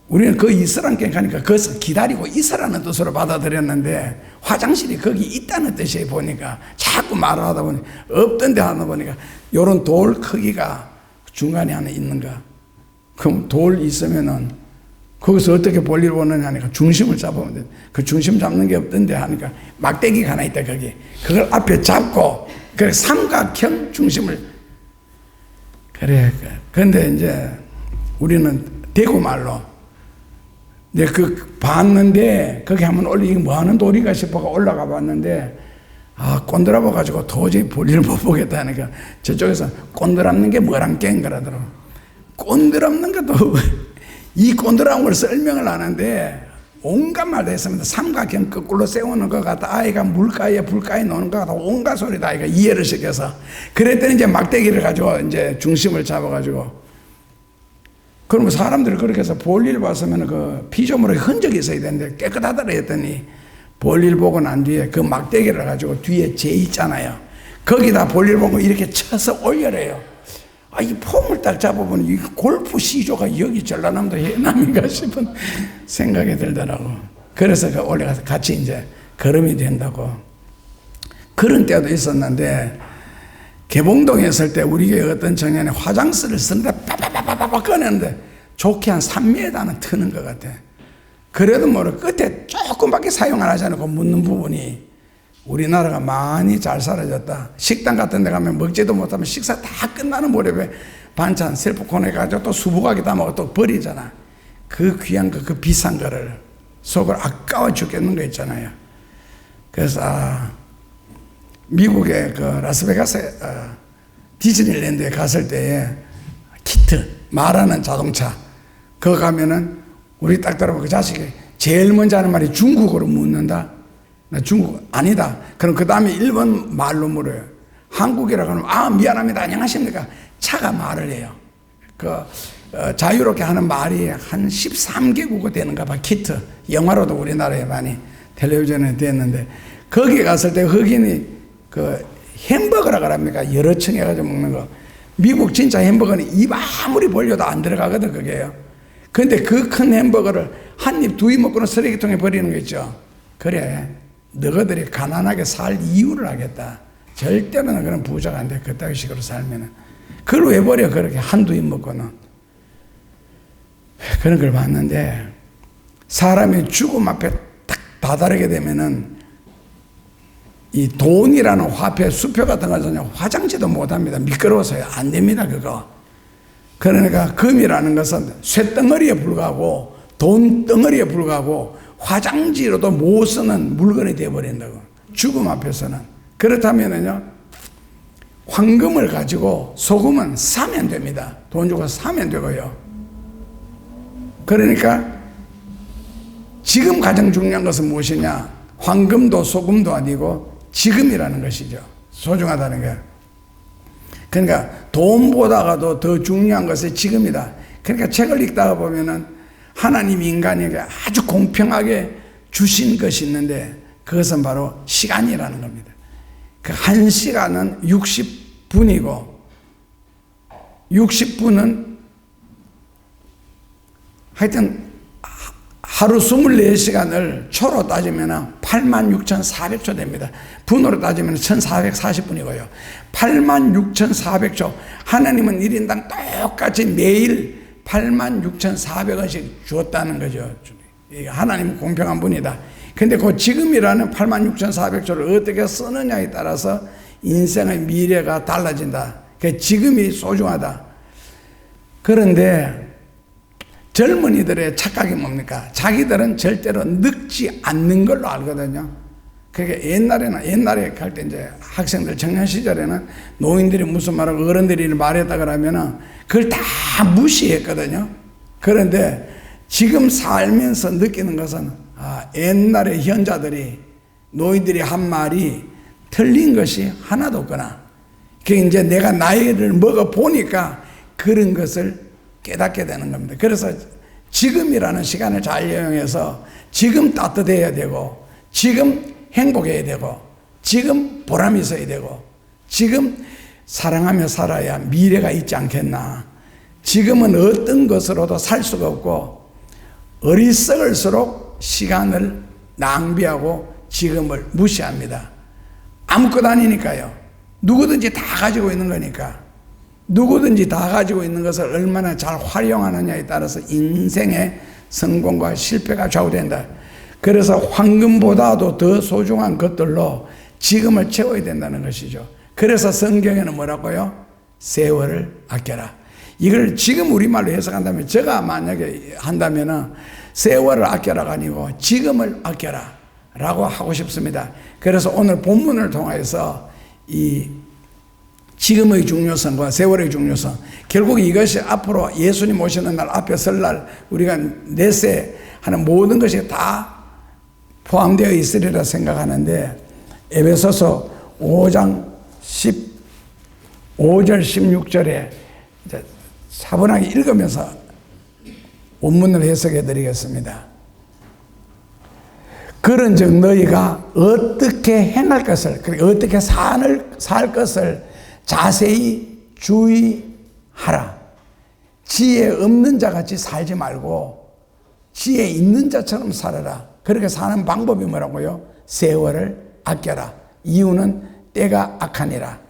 A: 우리는 그 이스랑갱 가니까 그것을 기다리고 있으라는 뜻으로 받아들였는데, 화장실이 거기 있다는 뜻이 보니까 자꾸 말을 하다 보니 없던 데 하다 보니까 요런 돌 크기가 중간에 하나 있는가. 그럼 돌 있으면은 거기서 어떻게 볼일 보느냐 하니까 중심을 잡으면 돼. 그 중심 잡는 게 없던데 하니까 막대기가 하나 있다 거기. 그걸 앞에 잡고 그 삼각형 중심을. 그래. 근데 이제 우리는 대구 말로 이제 그 봤는데 거기 한번 이게 뭐 하는 돌인가 싶어가 올라가 봤는데, 꼰드라봐 가지고 도저히 볼일을 못 보겠다 하니까 저쪽에서 꼰드랍는 게 뭐랑 깽 그러더라고. 꼰드랍는 것도 이 꼰드라운 걸 설명을 하는데 온갖 말도 했습니다. 삼각형 거꾸로 세우는 것 같다. 아이가 물가에 불가에 노는 것 같다. 온갖 소리다. 아이가 이해를 시켜서. 그랬더니 이제 막대기를 가지고 이제 중심을 잡아가지고. 그러면 사람들이 그렇게 해서 볼일 봤으면 그 피조물의 흔적이 있어야 되는데 깨끗하다라 했더니 볼일 보고 난 뒤에 그 막대기를 가지고 뒤에 재 있잖아요. 거기다 볼일 보고 이렇게 쳐서 올려래요. 아, 이 폼을 딱 잡아보니 이 골프 시조가 여기 전라남도 해남인가 싶은 생각이 들더라고. 그래서 그 올라가서 같이 이제 걸음이 된다고. 그런 때도 있었는데, 개봉동에 있을 때 우리 교회 어떤 청년이 화장실을 쓰는데 빠바바바바 꺼내는데 좋게 한 3m는 트는 것 같아. 그래도 모르 끝에 조금밖에 사용 안 하지 않고 묻는 부분이 우리나라가 많이 잘 사라졌다. 식당 같은 데 가면 먹지도 못하면 식사 다 끝나는 무렵에 반찬 셀프 코너에 가지고 또 수북하게 담아서 또 버리잖아. 그 귀한 거, 그 비싼 거를 속을 아까워 죽겠는 거 있잖아요. 그래서 미국의 그 라스베가스 디즈니랜드에 갔을 때에 키트, 말하는 자동차 그거 가면은 우리 딱 들어보면 그 자식이 제일 먼저 하는 말이 중국어로 묻는다. 나 중국 아니다. 그럼 그 다음에 일본 말로 물어요. 한국이라고 하면 미안합니다. 안녕하십니까. 차가 말을 해요. 자유롭게 하는 말이 한 13개국어 되는가 봐. 키트. 영화로도 우리나라에 많이 텔레비전에 됐는데 거기 갔을 때 흑인이 그 햄버거라 그럽니까? 여러 층 해가지고 먹는 거. 미국 진짜 햄버거는 입 아무리 벌려도 안 들어가거든 그게요. 근데 그 큰 햄버거를 한 입 두 입 먹고는 쓰레기통에 버리는 거 있죠. 그래. 너희들이 가난하게 살 이유를 하겠다. 절대로는 그런 부자가 안 돼. 그따위 식으로 살면은. 그걸 왜 버려, 그렇게 한두 입 먹고는. 그런 걸 봤는데, 사람이 죽음 앞에 딱 다다르게 되면은, 이 돈이라는 화폐, 수표 같은 거는 화장지도 못 합니다. 미끄러워서요. 안 됩니다, 그거. 그러니까 금이라는 것은 쇳덩어리에 불과하고, 돈덩어리에 불과하고, 화장지로도 못 쓰는 물건이 되어버린다고. 죽음 앞에서는. 그렇다면은요, 황금을 가지고 소금은 사면 됩니다. 돈 주고 사면 되고요. 그러니까 지금 가장 중요한 것은 무엇이냐? 황금도 소금도 아니고 지금이라는 것이죠. 소중하다는 게. 그러니까 돈보다가도 더 중요한 것이 지금이다. 그러니까 책을 읽다가 보면은 하나님이 인간에게 아주 공평하게 주신 것이 있는데 그것은 바로 시간이라는 겁니다. 그 한 시간은 60분이고 60분은 하여튼 하루 24시간을 초로 따지면 86,400초 됩니다. 분으로 따지면 1,440분이고요. 86,400초. 하나님은 1인당 똑같이 매일 86,400원씩 주었다는 거죠. 하나님은 공평한 분이다. 근데 그 지금이라는 86,400조를 어떻게 쓰느냐에 따라서 인생의 미래가 달라진다. 그 지금이 소중하다. 그런데 젊은이들의 착각이 뭡니까? 자기들은 절대로 늙지 않는 걸로 알거든요. 그게 옛날에 갈 때 이제 학생들 청년 시절에는 노인들이 무슨 말하고 어른들이 말했다 그러면은 그걸 다 무시했거든요. 그런데 지금 살면서 느끼는 것은 옛날에 현자들이 노인들이 한 말이 틀린 것이 하나도 없구나. 그게 이제 내가 나이를 먹어 보니까 그런 것을 깨닫게 되는 겁니다. 그래서 지금이라는 시간을 잘 이용해서 지금 따뜻해야 되고 지금 행복해야 되고 지금 보람이 있어야 되고 지금 사랑하며 살아야 미래가 있지 않겠나. 지금은 어떤 것으로도 살 수가 없고 어리석을수록 시간을 낭비하고 지금을 무시합니다. 아무것도 아니니까요. 누구든지 다 가지고 있는 거니까. 누구든지 다 가지고 있는 것을 얼마나 잘 활용하느냐에 따라서 인생의 성공과 실패가 좌우된다. 그래서 황금보다도 더 소중한 것들로 지금을 채워야 된다는 것이죠. 그래서 성경에는 뭐라고요? 세월을 아껴라. 이걸 지금 우리말로 해석한다면, 제가 만약에 한다면은 세월을 아껴라가 아니고 지금을 아껴라 라고 하고 싶습니다. 그래서 오늘 본문을 통해서 이 지금의 중요성과 세월의 중요성, 결국 이것이 앞으로 예수님 오시는 날 앞에 설 날 우리가 내세 하는 모든 것이 다 포함되어 있으리라 생각하는데, 에베소서 5장 15절 16절에 차분하게 읽으면서 원문을 해석해 드리겠습니다. 그런즉 너희가 어떻게 행할 것을, 그러니까 어떻게 살 것을 자세히 주의하라. 지혜 없는 자같이 살지 말고 지혜 있는 자처럼 살아라. 그렇게 사는 방법이 뭐라고요? 세월을 아껴라. 이유는 때가 악하니라.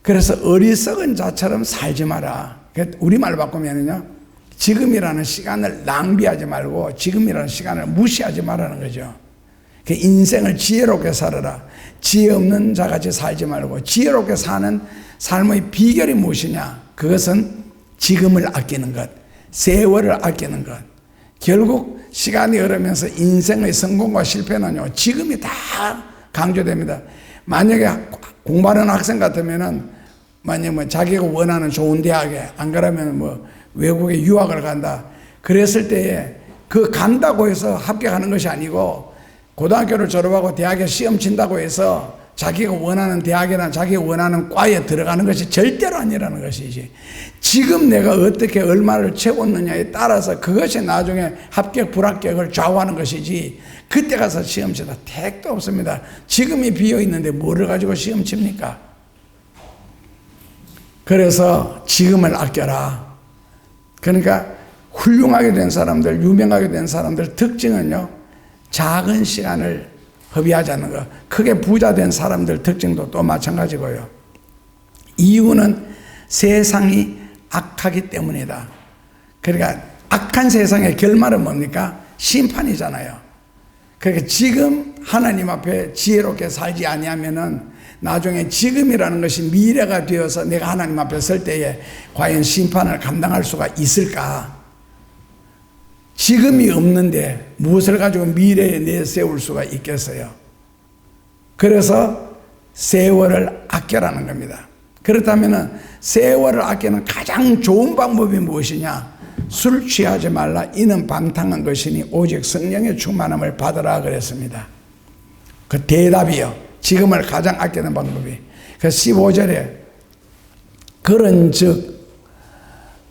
A: 그래서 어리석은 자처럼 살지 마라. 우리말로 바꾸면요, 지금이라는 시간을 낭비하지 말고 지금이라는 시간을 무시하지 말라는 거죠. 인생을 지혜롭게 살아라. 지혜 없는 자같이 살지 말고, 지혜롭게 사는 삶의 비결이 무엇이냐? 그것은 지금을 아끼는 것, 세월을 아끼는 것. 결국 시간이 흐르면서 인생의 성공과 실패는요, 지금이 다 강조됩니다. 만약에 공부하는 학생 같으면은, 만약에 자기가 원하는 좋은 대학에, 안 그러면 외국에 유학을 간다. 그랬을 때에 그 간다고 해서 합격하는 것이 아니고, 고등학교를 졸업하고 대학에 시험 친다고 해서 자기가 원하는 대학이나 자기가 원하는 과에 들어가는 것이 절대로 아니라는 것이지. 지금 내가 어떻게 얼마를 채웠느냐에 따라서 그것이 나중에 합격 불합격을 좌우하는 것이지, 그때 가서 시험 치다 택도 없습니다. 지금이 비어 있는데 뭐를 가지고 시험 칩니까? 그래서 지금을 아껴라. 그러니까 훌륭하게 된 사람들, 유명하게 된 사람들 특징은요, 작은 시간을 허비하지 않는 것. 크게 부자 된 사람들 특징도 또 마찬가지고요. 이유는 세상이 악하기 때문이다. 그러니까 악한 세상의 결말은 뭡니까? 심판이잖아요. 그러니까 지금 하나님 앞에 지혜롭게 살지 아니하면은 나중에 지금이라는 것이 미래가 되어서 내가 하나님 앞에 설 때에 과연 심판을 감당할 수가 있을까? 지금이 없는데 무엇을 가지고 미래에 내세울 수가 있겠어요? 그래서 세월을 아껴라는 겁니다. 그렇다면 세월을 아끼는 가장 좋은 방법이 무엇이냐? 술 취하지 말라. 이는 방탕한 것이니 오직 성령의 충만함을 받으라 그랬습니다. 그 대답이요, 지금을 가장 아끼는 방법이. 그 15절에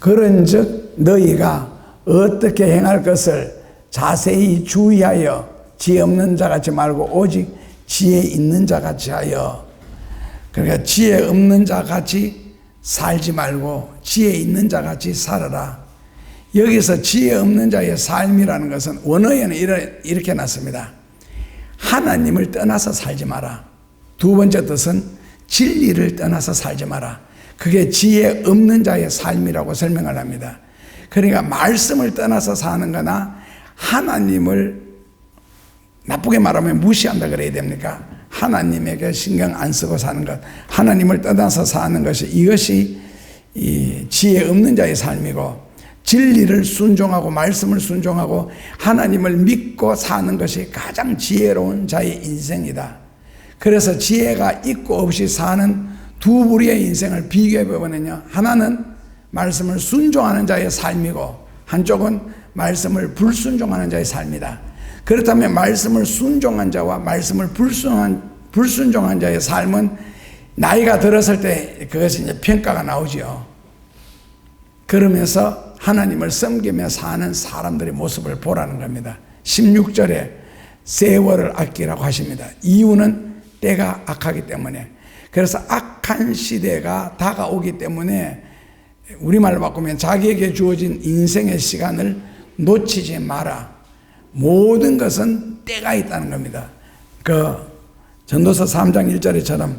A: 그런즉 너희가 어떻게 행할 것을 자세히 주의하여 지혜 없는 자같이 말고 오직 지혜 있는 자같이 하여. 그러니까 지혜 없는 자같이 살지 말고 지혜 있는 자같이 살아라. 여기서 지혜 없는 자의 삶이라는 것은 원어에는 이렇게 놨습니다. 하나님을 떠나서 살지 마라. 두 번째 뜻은 진리를 떠나서 살지 마라. 그게 지혜 없는 자의 삶이라고 설명을 합니다. 그러니까 말씀을 떠나서 사는 거나 하나님을 나쁘게 말하면 무시한다 그래야 됩니까? 하나님에게 신경 안 쓰고 사는 것, 하나님을 떠나서 사는 것이, 이것이 이 지혜 없는 자의 삶이고, 진리를 순종하고 말씀을 순종하고 하나님을 믿고 사는 것이 가장 지혜로운 자의 인생이다. 그래서 지혜가 있고 없이 사는 두 부류의 인생을 비교해 보면요, 하나는 말씀을 순종하는 자의 삶이고 한쪽은 말씀을 불순종하는 자의 삶이다. 그렇다면 말씀을 순종한 자와 말씀을 불순종한 자의 삶은 나이가 들었을 때 그것이 이제 평가가 나오죠. 그러면서 하나님을 섬기며 사는 사람들의 모습을 보라는 겁니다. 16절에 세월을 아끼라고 하십니다. 이유는 때가 악하기 때문에. 그래서 악한 시대가 다가오기 때문에 우리말로 바꾸면 자기에게 주어진 인생의 시간을 놓치지 마라. 모든 것은 때가 있다는 겁니다. 그 전도서 3장 1절에처럼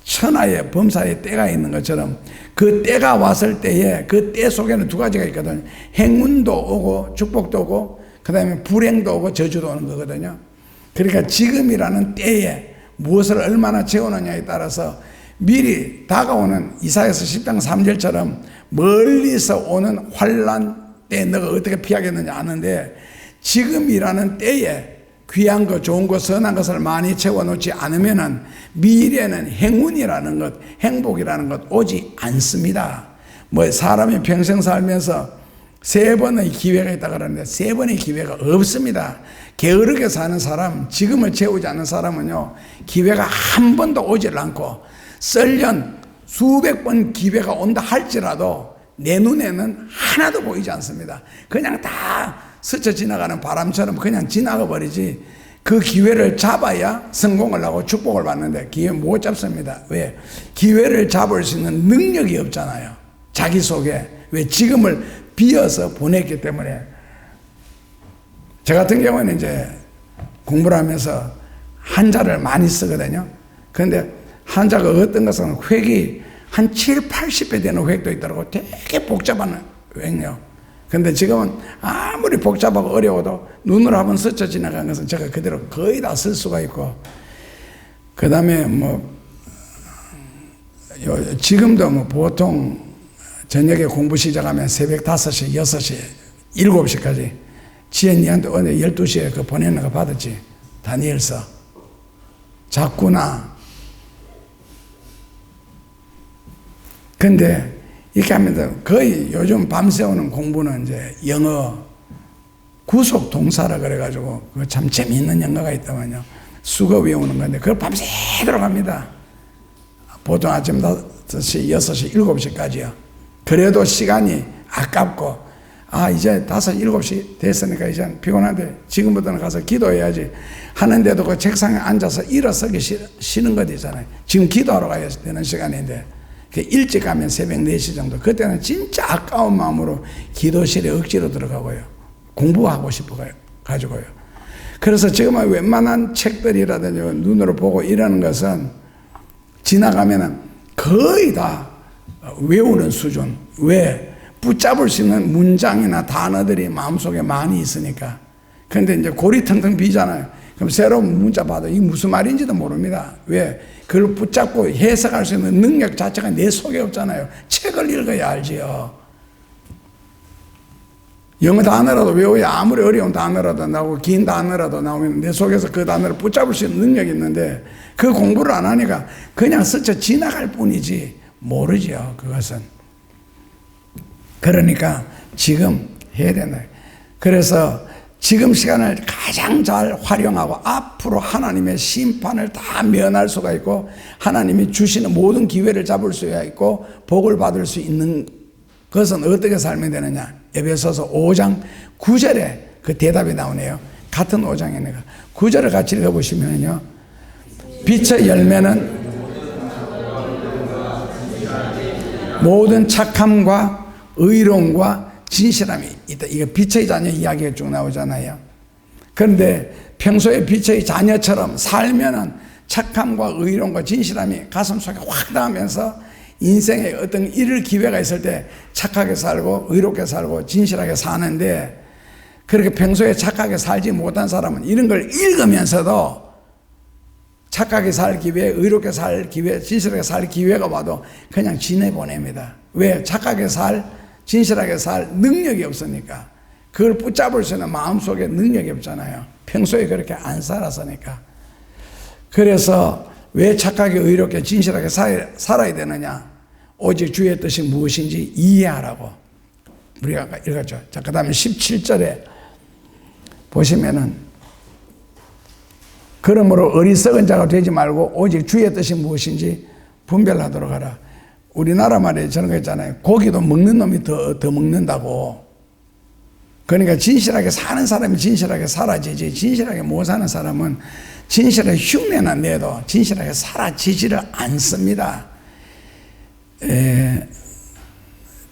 A: 천하의 범사의 때가 있는 것처럼 그 때가 왔을 때에 그 때 속에는 두 가지가 있거든요. 행운도 오고 축복도 오고 그 다음에 불행도 오고 저주도 오는 거거든요. 그러니까 지금이라는 때에 무엇을 얼마나 채우느냐에 따라서 미리 다가오는 이사야서 10장 3절처럼 멀리서 오는 환난 때 너가 어떻게 피하겠느냐 하는데, 지금이라는 때에 귀한 것, 좋은 것, 선한 것을 많이 채워놓지 않으면은 미래는 행운이라는 것, 행복이라는 것 오지 않습니다. 뭐 사람이 평생 살면서 3번의 기회가 있다 그러는데 3번의 기회가 없습니다. 게으르게 사는 사람, 지금을 채우지 않는 사람은요, 기회가 한 번도 오질 않고 썰년 수백 번 기회가 온다 할지라도 내 눈에는 하나도 보이지 않습니다. 그냥 다 스쳐 지나가는 바람처럼 그냥 지나가 버리지, 그 기회를 잡아야 성공을 하고 축복을 받는데 기회 못 잡습니다. 왜? 기회를 잡을 수 있는 능력이 없잖아요. 자기 속에. 왜? 지금을 비어서 보냈기 때문에. 저 같은 경우는 이제 공부를 하면서 한자를 많이 쓰거든요. 그런데 한자가 어떤 것은 획이 한 7, 80배 되는 획도 있더라고. 되게 복잡한 획요. 근데 지금은 아무리 복잡하고 어려워도 눈으로 한번 스쳐 지나간 것은 제가 그대로 거의 다 쓸 수가 있고, 그 다음에 지금도 보통 저녁에 공부 시작하면 새벽 5시, 6시, 7시까지 지혜니한테 오늘 12시에 그 보내는 거 받았지. 다니엘서. 잤구나. 근데 이렇게 하면서 거의 요즘 밤새우는 공부는 이제 영어 구속 동사라 그래가지고 그거 참 재미있는 영어가 있다면요. 수거 외우는 건데 그걸 밤새도록 합니다. 보통 아침 5시, 6시, 7시까지요. 그래도 시간이 아깝고, 이제 5, 7시 됐으니까 이제 피곤한데 지금부터는 가서 기도해야지 하는데도 그 책상에 앉아서 일어서기 싫은 것 있잖아요. 지금 기도하러 가야 되는 시간인데 일찍 가면 새벽 4시 정도. 그때는 진짜 아까운 마음으로 기도실에 억지로 들어가고요. 공부하고 싶어가지고요. 그래서 지금은 웬만한 책들이라든지 눈으로 보고 이러는 것은 지나가면은 거의 다 외우는 수준. 왜? 붙잡을 수 있는 문장이나 단어들이 마음속에 많이 있으니까. 그런데 이제 골이 텅텅 비잖아요. 그럼 새로운 문자 봐도 이게 무슨 말인지도 모릅니다. 왜? 그걸 붙잡고 해석할 수 있는 능력 자체가 내 속에 없잖아요. 책을 읽어야 알지요. 영어 단어라도 외워야 아무리 어려운 단어라도 나오고 긴 단어라도 나오면 내 속에서 그 단어를 붙잡을 수 있는 능력이 있는데 그 공부를 안 하니까 그냥 스쳐 지나갈 뿐이지 모르죠. 그것은. 그러니까 지금 해야 되나요? 그래서 지금 시간을 가장 잘 활용하고 앞으로 하나님의 심판을 다 면할 수가 있고 하나님이 주시는 모든 기회를 잡을 수가 있고 복을 받을 수 있는 것은 어떻게 살면 되느냐? 에베소서 5장 9절에 그 대답이 나오네요. 같은 5장이네요. 9절을 같이 읽어보시면요. 빛의 열매는 모든 착함과 의로움과 진실함이 있다. 이게 빛의 자녀 이야기가 쭉 나오잖아요. 그런데 평소에 빛의 자녀처럼 살면은 착함과 의로움과 진실함이 가슴속에 확 닿으면서 인생에 어떤 잃을 기회가 있을 때 착하게 살고 의롭게 살고 진실하게 사는데, 그렇게 평소에 착하게 살지 못한 사람은 이런 걸 읽으면서도 착하게 살 기회, 의롭게 살 기회, 진실하게 살 기회가 와도 그냥 지내보냅니다. 왜? 착하게 진실하게 살 능력이 없으니까. 그걸 붙잡을 수 있는 마음속에 능력이 없잖아요. 평소에 그렇게 안 살았으니까. 그래서 왜 착하게 의롭게 진실하게 살아야 되느냐? 오직 주의 뜻이 무엇인지 이해하라고 우리가 읽었죠. 자, 그 다음에 17절에 보시면은 그러므로 어리석은 자가 되지 말고 오직 주의 뜻이 무엇인지 분별하도록 하라. 우리나라 말에 저런 거 있잖아요. 고기도 먹는 놈이 더 먹는다고. 그러니까 진실하게 사는 사람이 진실하게 살아지지, 진실하게 못 사는 사람은 진실하게 흉내는 내도 진실하게 살아지지를 않습니다.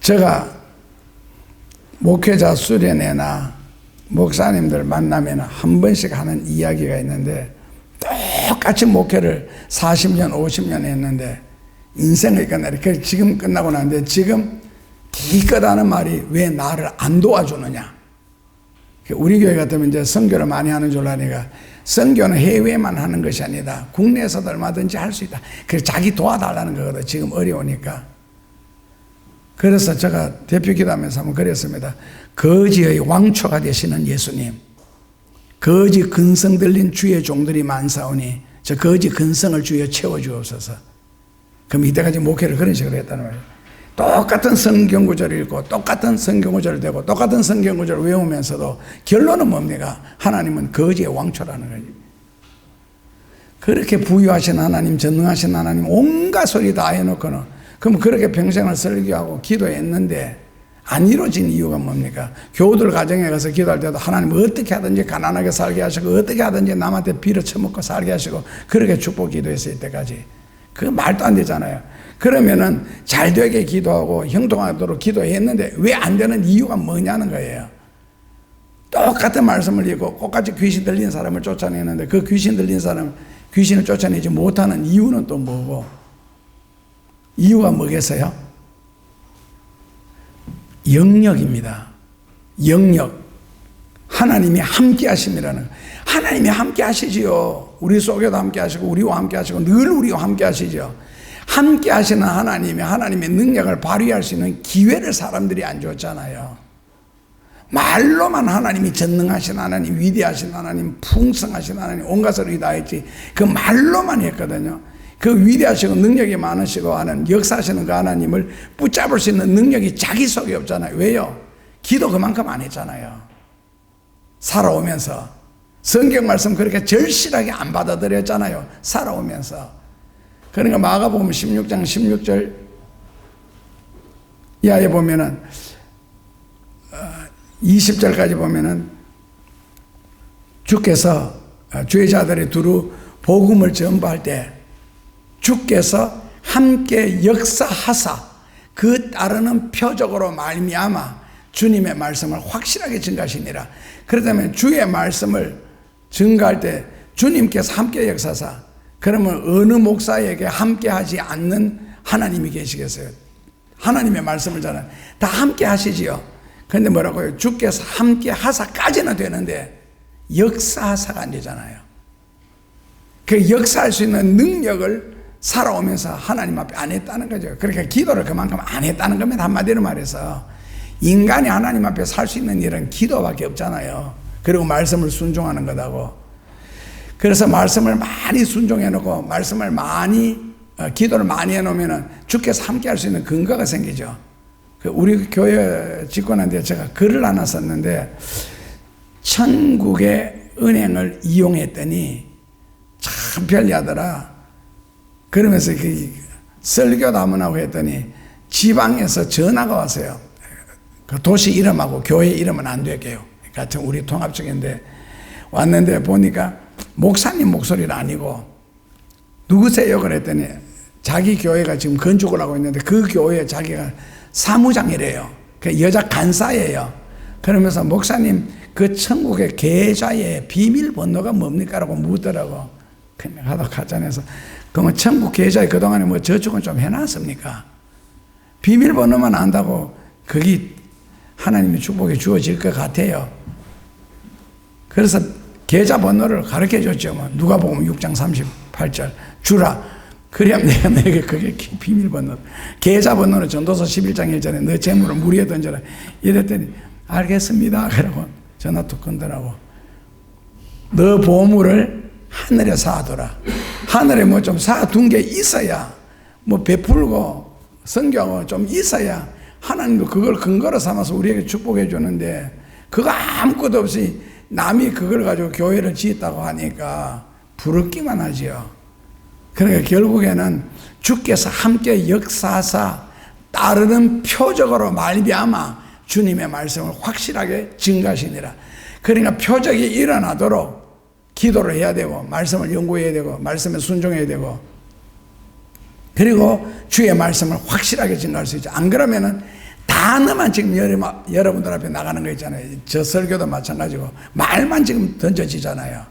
A: 제가 목회자 수련회나 목사님들 만나면 한 번씩 하는 이야기가 있는데, 똑같이 목회를 40년, 50년 했는데 인생을 끝나리. 지금 끝나고 나는데 지금 기껏 하는 말이 왜 나를 안 도와주느냐. 우리 교회 같으면 이제 선교를 많이 하는 줄 아니까 선교는 해외만 하는 것이 아니다. 국내에서도 얼마든지 할 수 있다. 그래서 자기 도와달라는 거거든. 지금 어려우니까. 그래서 제가 대표 기도하면서 한번 그랬습니다. 거지의 왕초가 되시는 예수님, 거지 근성 들린 주의 종들이 많사오니 저 거지 근성을 주여 채워주옵소서. 그럼 이때까지 목회를 그런 식으로 했다는 말이에요. 똑같은 성경구절을 읽고 똑같은 성경구절을 대고 똑같은 성경구절을 외우면서도 결론은 뭡니까? 하나님은 거지의 왕초라는 거지. 그렇게 부유하신 하나님, 전능하신 하나님 온갖 소리 다 해놓고는 그럼 그렇게 평생을 설교하고 기도했는데 안 이루어진 이유가 뭡니까? 교우들 가정에 가서 기도할 때도 하나님 어떻게 하든지 가난하게 살게 하시고 어떻게 하든지 남한테 빌어 처먹고 살게 하시고 그렇게 축복 기도했을 때까지 그 말도 안 되잖아요. 그러면은 잘 되게 기도하고 형통하도록 기도했는데 왜 안 되는 이유가 뭐냐는 거예요. 똑같은 말씀을 읽고 똑같이 귀신 들린 사람을 쫓아내는데 그 귀신 들린 사람 귀신을 쫓아내지 못하는 이유는 또 뭐고? 이유가 뭐겠어요? 영역입니다. 영역. 하나님이 함께 하심이라는 거. 하나님이 함께 하시지요. 우리 속에도 함께 하시고 우리와 함께 하시고 늘 우리와 함께 하시죠. 함께 하시는 하나님이 하나님의 능력을 발휘할 수 있는 기회를 사람들이 안 줬잖아요. 말로만 하나님이 전능하신 하나님, 위대하신 하나님, 풍성하신 하나님, 온갖 소리 다 했지. 그 말로만 했거든요. 그 위대하시고 능력이 많으시고 하는 역사하시는 그 하나님을 붙잡을 수 있는 능력이 자기 속에 없잖아요. 왜요? 기도 그만큼 안 했잖아요. 살아오면서. 성경 말씀 그렇게 절실하게 안 받아들였잖아요. 살아오면서. 그러니까 마가복음 16장 16절 이하에 보면은 20절까지 보면은 주께서 주의 자들이 두루 복음을 전파할 때 주께서 함께 역사하사 그 따르는 표적으로 말미암아 주님의 말씀을 확실하게 증가하시니라. 그렇다면 주의 말씀을 증가할 때 주님께서 함께 역사사 그러면 어느 목사에게 함께 하지 않는 하나님이 계시겠어요? 하나님의 말씀을 저는 다 함께 하시지요. 그런데 뭐라고요? 주께서 함께 하사까지는 되는데 역사하사가 안 되잖아요. 그 역사할 수 있는 능력을 살아오면서 하나님 앞에 안 했다는 거죠. 그러니까 기도를 그만큼 안 했다는 겁니다. 한마디로 말해서 인간이 하나님 앞에 살 수 있는 일은 기도밖에 없잖아요. 그리고 말씀을 순종하는 거다고. 그래서 말씀을 많이 순종해 놓고 말씀을 많이 기도를 많이 해 놓으면 주께서 함께 할 수 있는 근거가 생기죠. 우리 교회 직원한테 제가 글을 하나 썼는데 천국의 은행을 이용했더니 참 편리하더라. 그러면서 그 설교도 한번 하고 했더니 지방에서 전화가 왔어요. 그 도시 이름하고 교회 이름은 안 되게요. 같은 우리 통합적인데 왔는데 보니까 목사님 목소리는 아니고 누구세요? 그랬더니 자기 교회가 지금 건축을 하고 있는데 그 교회에 자기가 사무장이래요. 그 여자 간사예요. 그러면서 목사님 그 천국의 계좌의 비밀번호가 뭡니까? 라고 묻더라고. 그냥 하다 가짜내서 그러면 천국 계좌에 그동안에 뭐 저축은 좀 해놨습니까? 비밀번호만 안다고 거기 하나님의 축복이 주어질 것 같아요. 그래서 계좌번호를 가르쳐 줬죠. 뭐 누가복음 6장 38절 주라. 그래야 내가 내게 그게 비밀번호. 계좌번호는 전도서 11장 1절에 너 재물을 무리에 던져라. 이랬더니 알겠습니다. 그러고 전화 툭 건더라고. 너 보물을 하늘에 쌓아둬라. 하늘에 뭐 좀 쌓아둔 게 있어야 뭐 베풀고 선교하고 좀 있어야 하나님도 그걸 근거로 삼아서 우리에게 축복해 주는데 그거 아무것도 없이 남이 그걸 가지고 교회를 지었다고 하니까 부럽기만 하지요. 그러니까 결국에는 주께서 함께 역사하사 따르는 표적으로 말미암아 주님의 말씀을 확실하게 증가하시니라. 그러니까 표적이 일어나도록 기도를 해야 되고 말씀을 연구해야 되고 말씀에 순종해야 되고 그리고 주의 말씀을 확실하게 증가할 수 있죠. 안 그러면은 단어만 지금 여러분들 앞에 나가는 거 있잖아요. 저 설교도 마찬가지고 말만 지금 던져지잖아요.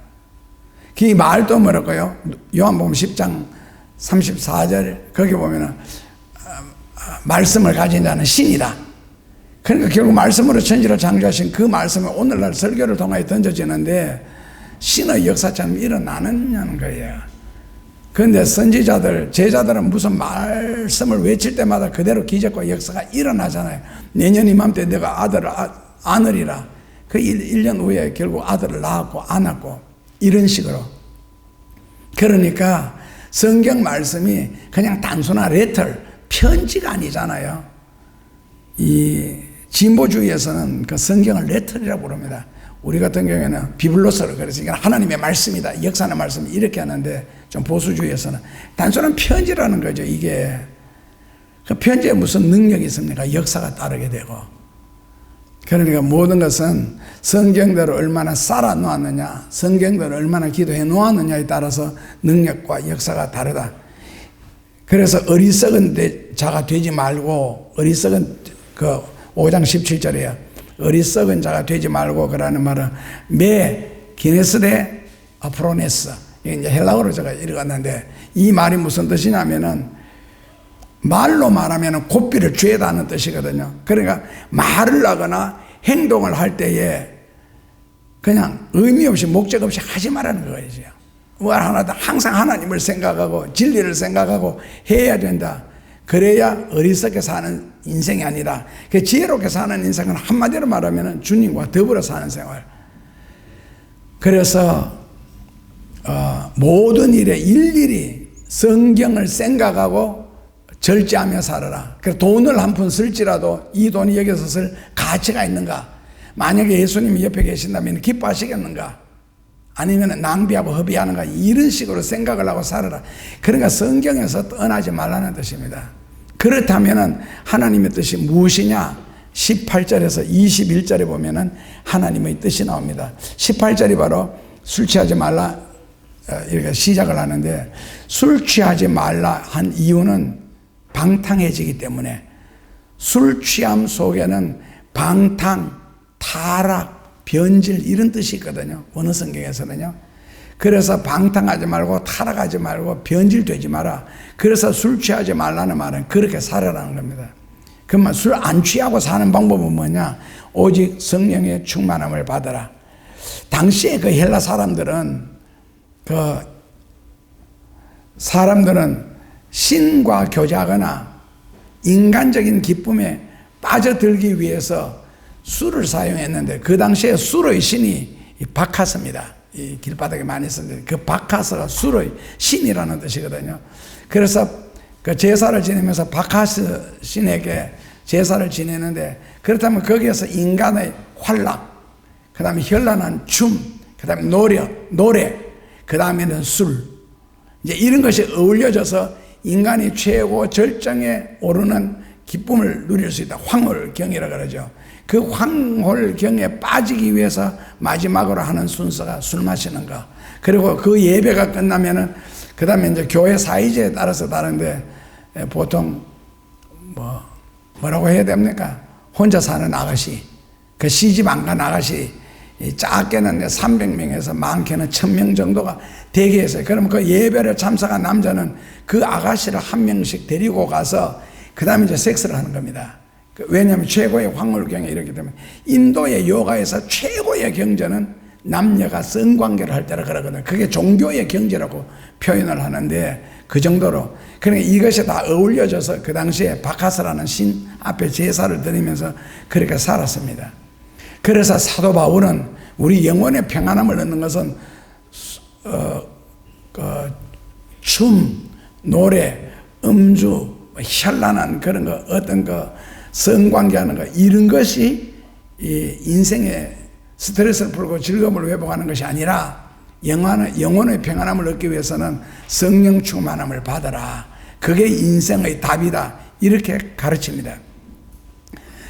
A: 그 말도 뭐랄까요? 요한복음 10장 34절 거기 보면은 말씀을 가진 자는 신이다. 그러니까 결국 말씀으로 천지를 창조하신 그 말씀이 오늘날 설교를 통하여 던져지는데 신의 역사처럼 일어나느냐는 거예요. 그런데 선지자들, 제자들은 무슨 말씀을 외칠 때마다 그대로 기적과 역사가 일어나잖아요. 내년 이맘때 내가 아들을 안으리라. 그 1년 후에 결국 아들을 낳았고 안았고 이런 식으로. 그러니까 성경 말씀이 그냥 단순한 레터, 편지가 아니잖아요. 이 진보주의에서는 그 성경을 레터리라고 부릅니다. 우리 같은 경우에는 비블로스를 그래서 이게 하나님의 말씀이다, 역사의 말씀 이렇게 하는데, 좀 보수주의에서는 단순한 편지라는 거죠. 이게 그 편지에 무슨 능력이 있습니까? 역사가 따르게 되고. 그러니까 모든 것은 성경대로 얼마나 살아 놓았느냐, 성경대로 얼마나 기도해 놓았느냐에 따라서 능력과 역사가 다르다. 그래서 어리석은 자가 되지 말고, 어리석은 그 5장 17절이에요. 어리석은 자가 되지 말고, 그라는 말은 매 기네스데 아프로네스, 이제 헬라어로 제가 읽었는데, 이 말이 무슨 뜻이냐면은 말로 말하면 고삐를 죄다는 뜻이거든요. 그러니까 말을 하거나 행동을 할 때에 그냥 의미 없이 목적 없이 하지 말라는 거예요. 뭘 하나도 항상 하나님을 생각하고 진리를 생각하고 해야 된다. 그래야 어리석게 사는 인생이 아니라, 그 지혜롭게 사는 인생은 한마디로 말하면 주님과 더불어 사는 생활. 그래서 모든 일에 일일이 성경을 생각하고 절제하며 살아라. 그래서 돈을 한 푼 쓸지라도 이 돈이 여기서 쓸 가치가 있는가? 만약에 예수님이 옆에 계신다면 기뻐하시겠는가? 아니면 낭비하고 허비하는가? 이런 식으로 생각을 하고 살아라. 그러니까 성경에서 떠나지 말라는 뜻입니다. 그렇다면 하나님의 뜻이 무엇이냐? 18절에서 21절에 보면은 하나님의 뜻이 나옵니다. 18절이 바로 술 취하지 말라 이렇게 시작을 하는데, 술 취하지 말라 한 이유는 방탕해지기 때문에. 술 취함 속에는 방탕, 타락, 변질 이런 뜻이 있거든요. 어느 성경에서는요. 그래서 방탕하지 말고 타락하지 말고 변질되지 마라. 그래서 술 취하지 말라는 말은 그렇게 살아라는 겁니다. 그러면 술 안 취하고 사는 방법은 뭐냐? 오직 성령의 충만함을 받아라. 당시에 그 헬라 사람들은 신과 교제하거나 인간적인 기쁨에 빠져들기 위해서 술을 사용했는데, 그 당시에 술의 신이 바카스입니다. 이 길바닥에 많이 쓰는데 그 바카스가 술의 신이라는 뜻이거든요. 그래서 그 제사를 지내면서 바카스 신에게 제사를 지내는데, 그렇다면 거기에서 인간의 활락, 그 다음에 현란한 춤, 그 다음에 노래, 그 다음에는 술, 이제 이런 것이 어울려져서 인간이 최고 절정에 오르는 기쁨을 누릴 수 있다. 황홀경이라고 그러죠. 그 황홀경에 빠지기 위해서 마지막으로 하는 순서가 술 마시는 거. 그리고 그 예배가 끝나면은 그 다음에 이제 교회 사이제에 따라서 다른데, 보통 뭐라고 해야 됩니까? 혼자 사는 아가씨, 그 시집 안 간 아가씨, 작게는 300명에서 많게는 1000명 정도가 대개 있어요. 그러면 그 예배를 참석한 남자는 그 아가씨를 한 명씩 데리고 가서 그 다음에 이제 섹스를 하는 겁니다. 왜냐하면 최고의 황홀경이 이렇기 때문에. 인도의 요가에서 최고의 경전은 남녀가 성관계를 할 때라 그러거든요. 그게 종교의 경제라고 표현을 하는데, 그 정도로. 그러니까 이것이 다 어울려져서 그 당시에 바카스라는 신 앞에 제사를 드리면서 그렇게 살았습니다. 그래서 사도 바울은 우리 영혼의 평안함을 얻는 것은 춤, 노래, 음주, 현란한 그런 거, 어떤 거, 성관계하는 거, 이런 것이 이 인생의 스트레스를 풀고 즐거움을 회복하는 것이 아니라, 영혼의 평안함을 얻기 위해서는 성령 충만함을 받아라. 그게 인생의 답이다. 이렇게 가르칩니다.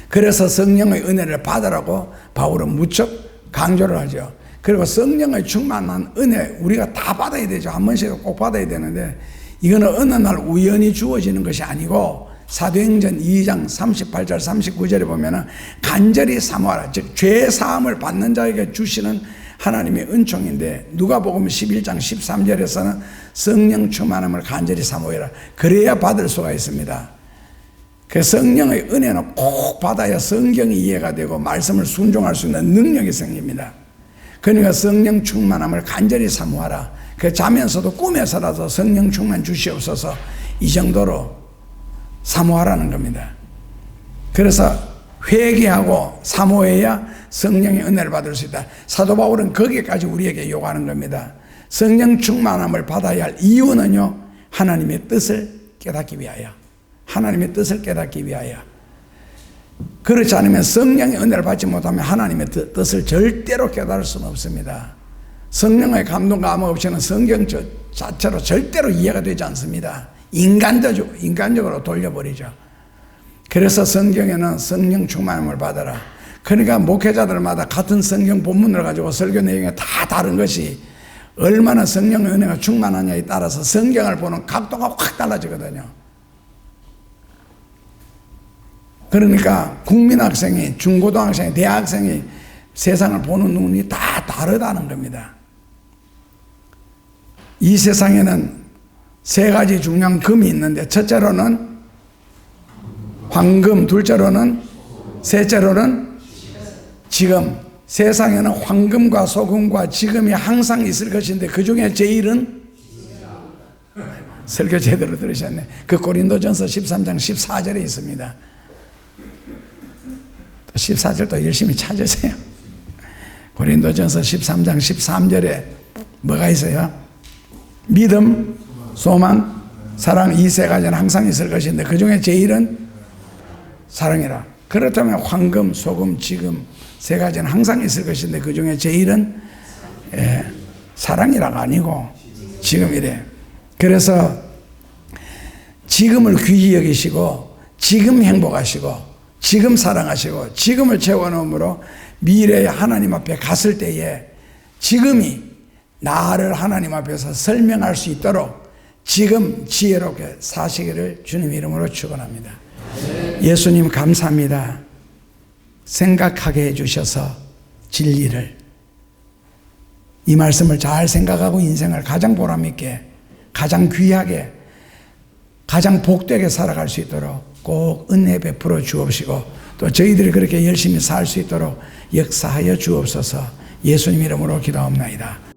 A: 그래서 성령의 은혜를 받으라고 바울은 무척 강조를 하죠. 그리고 성령의 충만한 은혜 우리가 다 받아야 되죠. 한 번씩은 꼭 받아야 되는데, 이거는 어느 날 우연히 주어지는 것이 아니고, 사도행전 2장 38절 39절에 보면은 간절히 사모하라, 즉 죄사함을 받는 자에게 주시는 하나님의 은총인데, 누가복음 11장 13절에서는 성령 충만함을 간절히 사모해라, 그래야 받을 수가 있습니다. 그 성령의 은혜는 꼭 받아야 성경이 이해가 되고 말씀을 순종할 수 있는 능력이 생깁니다. 그러니까 성령 충만함을 간절히 사모하라. 그 자면서도 꿈에서라도 성령 충만 주시옵소서, 이 정도로 사모하라는 겁니다. 그래서 회개하고 사모해야 성령의 은혜를 받을 수 있다. 사도 바울은 거기까지 우리에게 요구하는 겁니다. 성령 충만함을 받아야 할 이유는요, 하나님의 뜻을 깨닫기 위하여. 하나님의 뜻을 깨닫기 위하여. 그렇지 않으면 성령의 은혜를 받지 못하면 하나님의 뜻을 절대로 깨달을 수는 없습니다. 성령의 감동 감화 없이는 성경 자체로 절대로 이해가 되지 않습니다. 인간적으로 돌려버리죠. 그래서 성경에는 성령 충만함을 받아라. 그러니까 목회자들마다 같은 성경 본문을 가지고 설교 내용이 다 다른 것이 얼마나 성령의 은혜가 충만하냐에 따라서 성경을 보는 각도가 확 달라지거든요. 그러니까 국민학생이, 중고등학생이, 대학생이 세상을 보는 눈이 다 다르다는 겁니다. 이 세상에는 세 가지 중요한 금이 있는데, 첫째로는 황금, 둘째로는, 셋째로는 지금. 세상에는 황금과 소금과 지금이 항상 있을 것인데 그 중에 제일은, 설교 제대로 들으셨네. 그 고린도전서 13장 14절에 있습니다. 14절도 열심히 찾으세요. 고린도전서 13장 13절에 뭐가 있어요? 믿음, 소망, 사랑, 이 세 가지는 항상 있을 것인데 그 중에 제일은 사랑이라. 그렇다면 황금, 소금, 지금 세 가지는 항상 있을 것인데 그 중에 제일은 사랑이라가 아니고 지금이래. 그래서 지금을 귀히 여기시고 지금 행복하시고 지금 사랑하시고 지금을 채워넣음으로 미래에 하나님 앞에 갔을 때에 지금이 나를 하나님 앞에서 설명할 수 있도록 지금 지혜롭게 사시기를 주님 이름으로 축원합니다. 예수님 감사합니다. 생각하게 해주셔서 진리를, 이 말씀을 잘 생각하고 인생을 가장 보람있게, 가장 귀하게, 가장 복되게 살아갈 수 있도록 꼭 은혜 베풀어 주옵시고 또 저희들이 그렇게 열심히 살 수 있도록 역사하여 주옵소서. 예수님 이름으로 기도합니다.